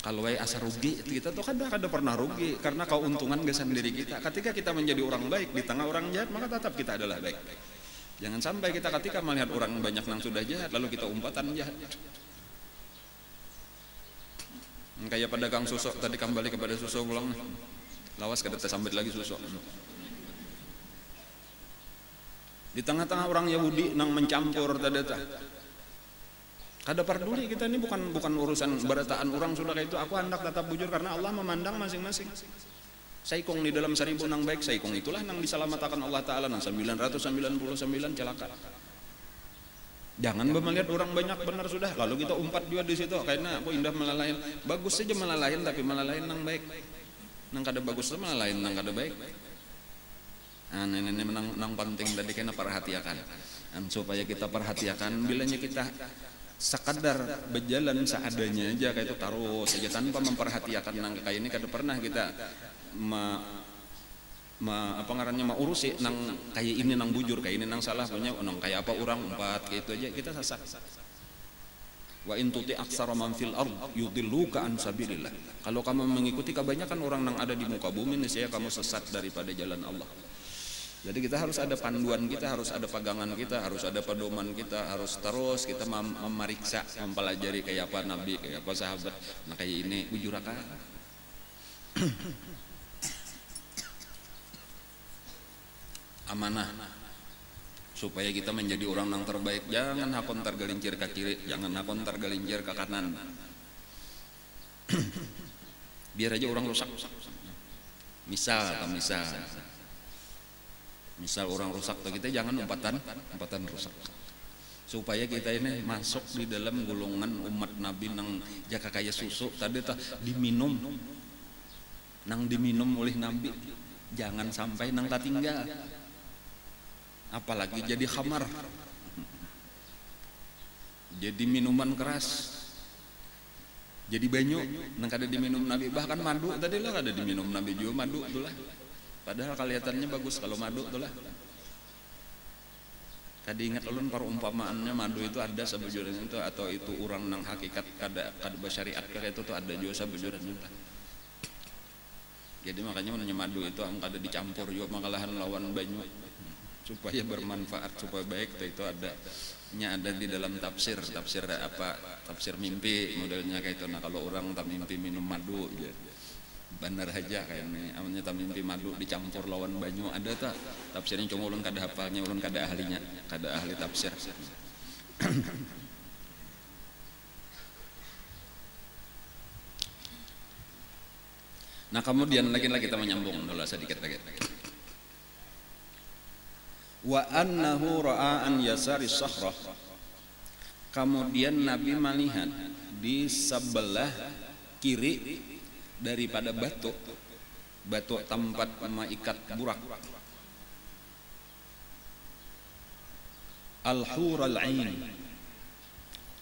Kalau asa rugi, kita tuh kada pernah rugi, karena keuntungan gesan diri kita. Ketika kita menjadi orang baik di tengah orang jahat, maka tetap kita adalah baik. Jangan sampai kita ketika melihat orang banyak nang sudah jahat lalu kita umpatan jahat. Kayak pedagang susu tadi, kembali kepada susu pulang, lawas kada tersambit lagi susu. Di tengah-tengah orang Yahudi nang mencampur tadi kada peduli kita, ini bukan urusan berataan orang sudah kayak itu. Aku hendak tetap bujur karena Allah memandang masing-masing. Saikong di dalam 1000 nang baik, saikong itulah nang diselamatkan Allah Ta'ala, nang 999 celaka. Jangan melihat orang banyak benar sudah lalu kita umpat juga di situ, karena aku indah melalain. Bagus saja melalain, tapi melalain nang baik. Nang kada bagus sama melalain nang kada baik. Nah, ini nang penting tadi kena perhatikan. Supaya kita perhatikan bilanya kita sekadar berjalan seadanya aja kayak itu taruh saja tanpa memperhatikan nang kayak ini, kada pernah kita apa ngarannya urusi nang kayak ini nang bujur, kayak ini nang salah punya nang kayak apa orang umpat kayak itu aja kita sesat. Wa in tuti aktsara man fil ard yudilluka an sabilillah. Kalau kamu mengikuti kebanyakan orang yang ada di muka bumi, niscaya kamu sesat daripada jalan Allah. Jadi kita harus ada panduan, kita harus ada pegangan, kita harus ada pedoman, kita harus terus kita memeriksa, mempelajari kayak apa Nabi, kayak apa sahabat. Nah kayak ini bujur akal. Amanah supaya kita menjadi orang yang terbaik. Jangan hakon tergelincir ke kiri, jangan hakon tergelincir ke kanan. Biar aja orang rusak. Misal orang rusak, kita jangan umpatan rusak. Supaya kita ini masuk di dalam golongan umat Nabi nang jaka kaya susu tadi diminum oleh Nabi. Jangan sampai nang tinggal. Apalagi jadi khamar, jadi minuman keras, jadi banyu nang kada diminum Nabi. Bahkan madu tadi lah kada diminum Nabi juga, madu itulah. Padahal kelihatannya bagus kalau madu itulah. Tadi ingat ulun perumpamaannya madu itu ada sebujurnya itu, atau itu orang nang hakikat kada bersyariat kayak itu tuh ada juga sebujurnya. Jadi makanya menanya madu itu angkada dicampur juga makalahan lawan banyu supaya bermanfaat, supaya baik. Itu ada di dalam tafsir apa, tafsir mimpi modelnya kayak itu. Nah kalau orang tak mimpi minum madu ya benar aja kayaknya amanya tak mimpi madu dicampur lawan banyu, ada tak tafsirnya, cuma ulun kada hafalnya, ulun kada ahlinya, kada ahli tafsir. Nah kemudian lagi kita menyambung dulu sedikit lagi. Wa annahu ra'a an yasari sahrah. Kemudian Nabi melihat di sebelah kiri daripada batu tempat mengikat burak, al-hurul ain,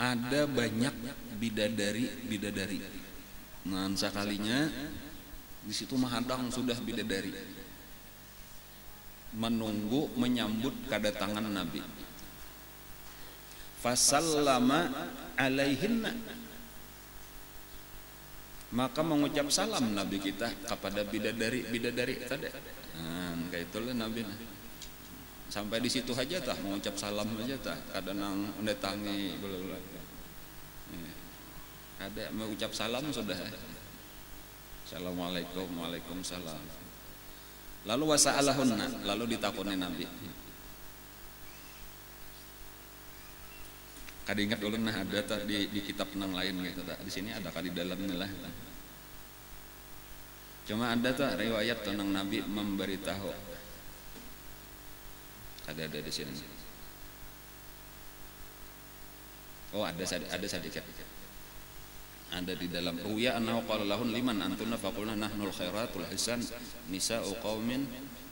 ada banyak bidadari. Nah sekalinya di situ mahadang sudah bidadari menunggu menyambut kedatangan Nabi. Fasallama alaihinna, maka mengucap salam Nabi kita kepada bidadari tadi. Nah, kayak itulah Nabi. Sampai di situ aja tah mengucap salam aja tah, kada nang mendatangi bla-bla. Ada mengucap salam sudah. Assalamualaikum, waalaikumsalam. Lalu wasa'alahunna, lalu ditakuni Nabi. Kada ingat ulun nah ada tak di kitab nang lain gitu tak. Di sini ada kali dalamnya lah. Cuma ada tak riwayat tentang Nabi memberitahu. Ada di sini. Oh ada sedikit. Ada di dalam ruya annahu qala lahun liman antunna faqulna nahnul khairatul hisan nisa'u qaumin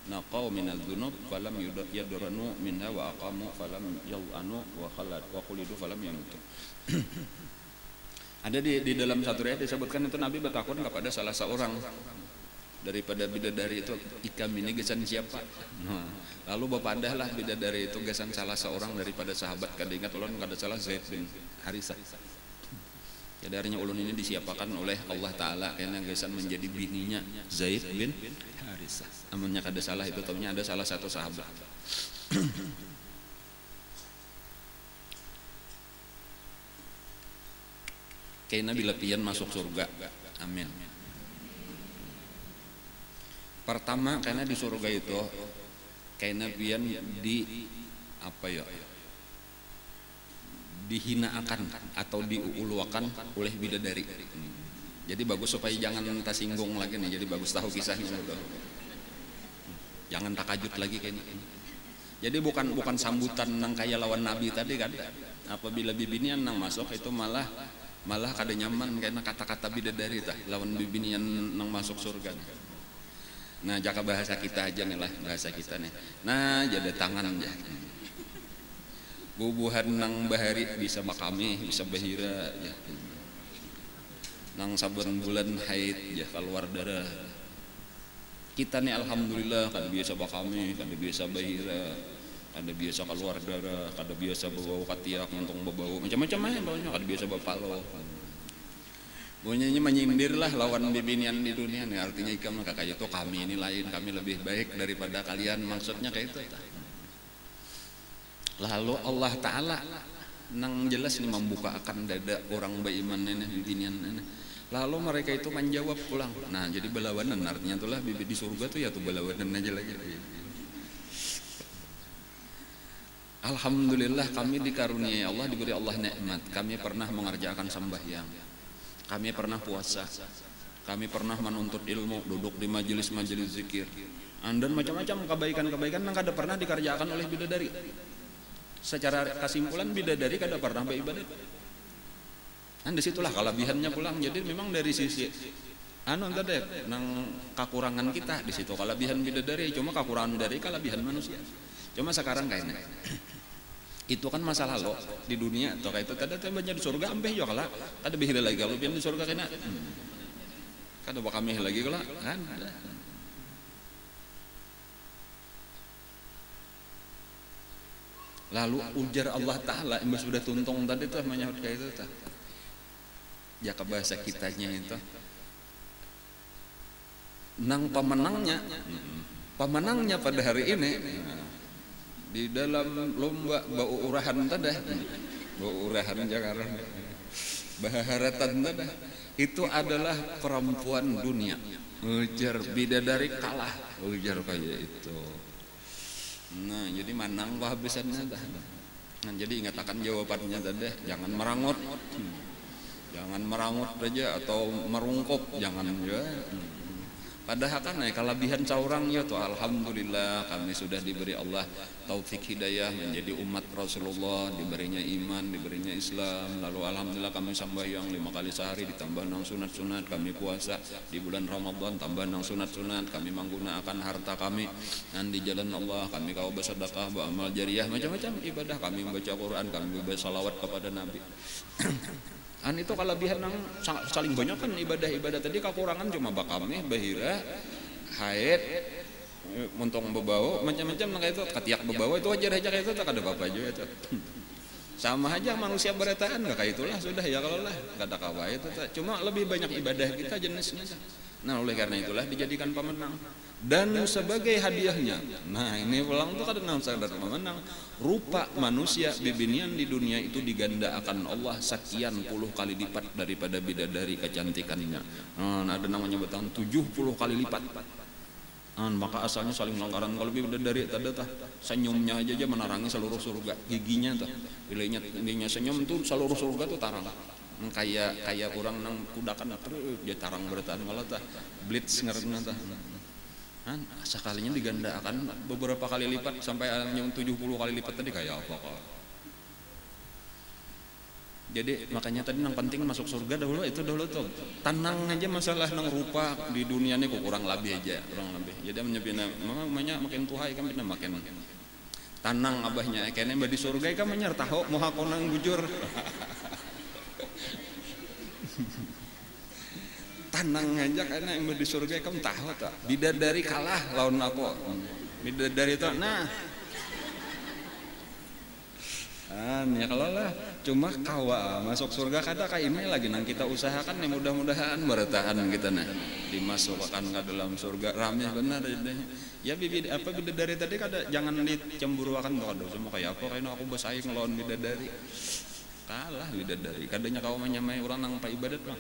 naqaw minal dzunub falam yadranu minha wa aqamu falam yaw'anu wa khalad wa khulidu falam yamutu. Ada di dalam satu riwayat disebutkan itu Nabi bertakun kepada salah seorang daripada bidadari itu, ikam ini gesan siapa? Nah, lalu bapandahlah bidadari itu gesan salah seorang daripada sahabat. Kada ingat ulun kada salah Zaid bin Harisah. Jadi artinya ulun ini disiapakan oleh Allah Ta'ala karena gesan menjadi bininya Zaid bin Harisah. Amunnya kada salah itu tahunya ada salah satu sahabat. Kayaknya bila pian masuk surga. Amin. Pertama karena di surga itu kayaknya pian di apa ya? Dihinaakan atau diuluakan oleh bidadari. Jadi bagus supaya jangan tersinggung lagi nih. Jadi bagus tahu kisahnya gitu. Jangan takajut lagi kayaknya. Jadi bukan sambutan nang kayak lawan Nabi tadi kan. Apabila bibinian nang masuk itu malah kada nyaman karena kata-kata bidadari tah lawan bibinian nang masuk surga. Nah, jaka bahasa kita aja nih lah, bahasa kita nih. Nah, jadi tangan aja. Bubuhan nang bahari bisa makami, bisa bahira ya. Nang saben bulan haid ya keluar darah. Kita nih alhamdulillah kada biasa makami, kada biasa bahira, kada biasa keluar darah, kada biasa berbau katiak, ngentong berbau macam-macam aja baunya, kada biasa bapalo. Baunya menyindir lah lawan bibinian di dunia nih, artinya ikam kakak itu kami ini lain, kami lebih baik daripada kalian, maksudnya kayak itu. Lalu Allah Ta'ala nang jelas ini membuka akan dada orang beriman ini bibinian ini. Lalu mereka itu menjawab pulang. Nah jadi belawanan artinya itulah bibit di surga tuh ya tuh belawanan aja lagi. Alhamdulillah kami dikaruniai Allah, diberi Allah nikmat. Kami pernah mengerjakan sembahyang, kami pernah puasa, kami pernah menuntut ilmu, duduk di majelis-majelis zikir, dan macam-macam kebaikan-kebaikan yang kada pernah dikerjakan oleh bidadari. Secara kesimpulan bidadari kada pernah beribadat. Dan disitulah kelebihannya pulang. Jadi memang dari sisi tadi nang kekurangan kita di situ kelebihan bidadari, cuma kekurangan dari kelebihan manusia. Cuma sekarang kayaknya itu kan masa lalu di dunia atau kayak itu tadi banyak di surga ambeh yo kala kada bihira lagi kalau biar di surga kena kada bakal mih lagi kala kan. Lalu ujar Allah Ta'ala yang sudah tuntung tadi tuh menyahut kayak itu tuh. Ya ke bahasa kitanya itu nang pemenangnya pada hari ini di dalam lomba bau urahan tadi, bau urahan Jakarta, baharatan tadi, itu adalah perempuan dunia. Ujar bidadari kalah, ujar kayak itu. Nah, jadi manang kehabisannya dah. Nah, jadi ingat akan jawabannya tadi, jangan merangut. Jangan merangut aja atau merungkuk, jangan ya. Padahal kan kelebihan saurang ya tuh alhamdulillah kami sudah diberi Allah taufik hidayah menjadi umat Rasulullah, diberinya iman, diberinya Islam. Lalu alhamdulillah kami sembahyang 5 kali sehari ditambah nang sunat-sunat, kami puasa di bulan Ramadan tambah nang sunat-sunat, kami menggunakan harta kami dan di jalan Allah, kami kau bersedekah, beramal jariyah, macam-macam ibadah, kami membaca Quran, kami bersalawat kepada Nabi. Itu kelebihan yang saling banyak kan ibadah-ibadah tadi, kekurangan cuma bakame, bahira, haid, muntong bebau, macam-macam kayak itu, ketiak bebau itu wajar aja kayak itu, tak ada apa-apa juga itu. Sama aja manusia berataan nggak kayak itulah sudah ya kalau lah nggak ada kawa itu, cuma lebih banyak ibadah kita jenisnya. Nah oleh karena itulah dijadikan pemenang dan sebagai hadiahnya. Nah ini pulang tuh kadang sadar pemenang. Rupa manusia bibinian di dunia itu digandakan Allah sekian puluh kali lipat daripada bidadari kecantikannya. Ada namanya betul 70 kali lipat. Maka asalnya saling langgaran kalau bidadari tadi tah senyumnya aja menarangi seluruh surga, giginya tah giginya senyum tuh seluruh surga tuh tarang. Kayak orang nang kudakan terus dia tarang bertahan malah tah blitz ngerna tah. Sekalinya digandakan beberapa kali lipat sampai yang 70 kali lipat tadi kayak apa kok. Jadi makanya tadi yang penting masuk surga dahulu itu dahulu tuh tenang aja masalah nang rupa di dunia ini kok kurang lebih aja kurang lebih. Jadi menyebina mamanya makin tua ikan bina makin tenang abahnya kene di surga ikan menyertaho moha konang bujur. Tanang aja karena yang di surga kamu tahu tak bidadari kalah lawan apa bidadari itu ya kalau lah cuma kawa masuk surga kada kayak ini lagi nang kita usahakan nih mudah-mudahan bertahan kita nah dimasukkan ke dalam surga ramai benar ya bidadari tadi kada jangan dicemburuakan tuh cuma kayak apa kayak aku bersaing lawan bidadari kalah bidadari kadanya kau menyamai orang nang pak ibadat mah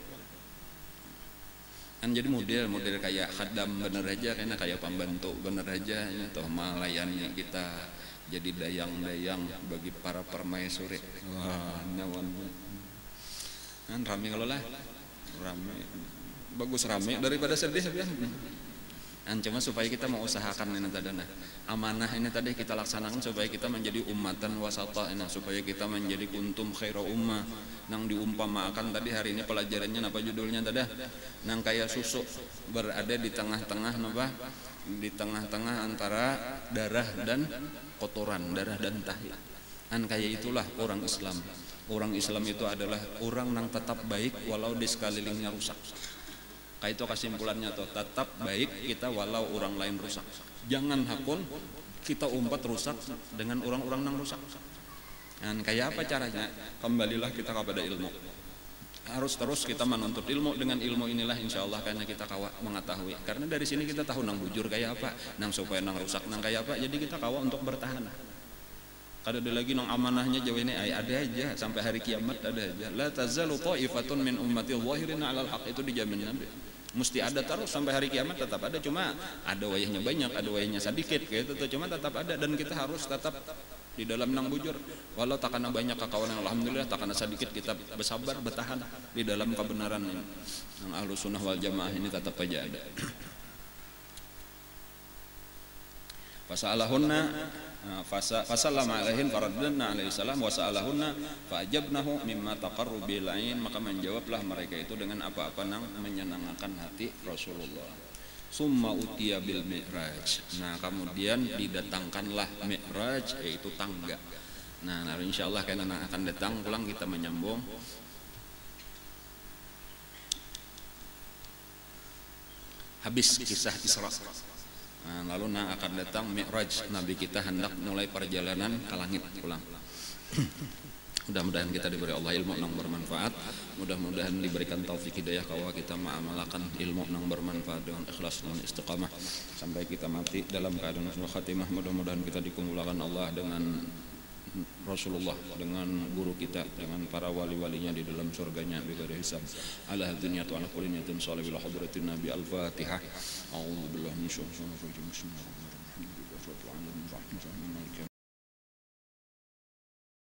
kan jadi model kayak khadam bener aja karena kayak pembantu bener aja ya, toh melayani kita jadi dayang-dayang bagi para permaisuri. Wah nyawan kan rame kalau lah rame bagus rame daripada sedih ya. Cuma supaya kita mau usahakan ini tadi amanah ini tadi kita laksanakan supaya kita menjadi ummatan wasata supaya kita menjadi kuntum khairu ummah nang diumpamakan tadi hari ini pelajarannya apa judulnya tadi nang kayak susu berada di tengah-tengah apa di tengah-tengah antara darah dan kotoran darah dan tahi kayak itulah orang Islam itu adalah orang nang tetap baik walau di sekelilingnya rusak. Kayak itu kesimpulannya tuh tetap baik kita walau orang lain rusak. Jangan hakun kita umpat rusak dengan orang-orang yang rusak. Dan kayak apa caranya? Kembalilah kita kepada ilmu. Harus terus kita menuntut ilmu, dengan ilmu inilah insya Allah karena kita kawa mengetahui. Karena dari sini kita tahu nang bujur kayak apa, nang supaya nang rusak nang kayak apa. Jadi kita kawa untuk bertahan. Kada ada lagi nang amanahnya jauh ini ada aja sampai hari kiamat ada aja. La tazalu ta'ifatun min ummati zahirin 'alal haq itu dijamin Nabi. Mesti ada terus sampai hari kiamat tetap ada cuma ada wayahnya banyak, ada wayahnya sedikit gitu tuh cuma tetap ada dan kita harus tetap di dalam nang bujur. Walau takana banyak kekawanan alhamdulillah takana sedikit kita bersabar bertahan di dalam kebenaran ini. Yang Ahlus Sunnah wal Jamaah ini tetap aja ada. Fasalahunna fasallama alaihin faraddanna alaihi salam wa sa'alahunna fa'ajabnahu mimma taqarru bil ain maka menjawablah mereka itu dengan apa-apa yang menyenangkan hati Rasulullah. Summa utiya bil mi'raj. Nah, kemudian didatangkanlah mi'raj yaitu tangga. Nah, lalu insyaallah karena akan datang pulang kita menyambung habis kisah Isra. Nah, lalu akan datang Mi'raj Nabi kita hendak mulai perjalanan ke langit pulang. Mudah-mudahan kita diberi Allah ilmu yang bermanfaat. Mudah-mudahan diberikan taufik hidayah bahwa kita mengamalkan ilmu yang bermanfaat dengan ikhlas dan istiqamah sampai kita mati dalam keadaan husnul khatimah. Mudah-mudahan kita dikumpulkan Allah dengan Rasulullah, dengan guru kita, dengan para wali-walinya di dalam surganya bighairi hisab. Ala dunya wa ala kulli niyatin salih bil hadratin nabi al-Fatihah. A'udzu billahi minasyaitonir rajim. Bismillahirrahmanirrahim.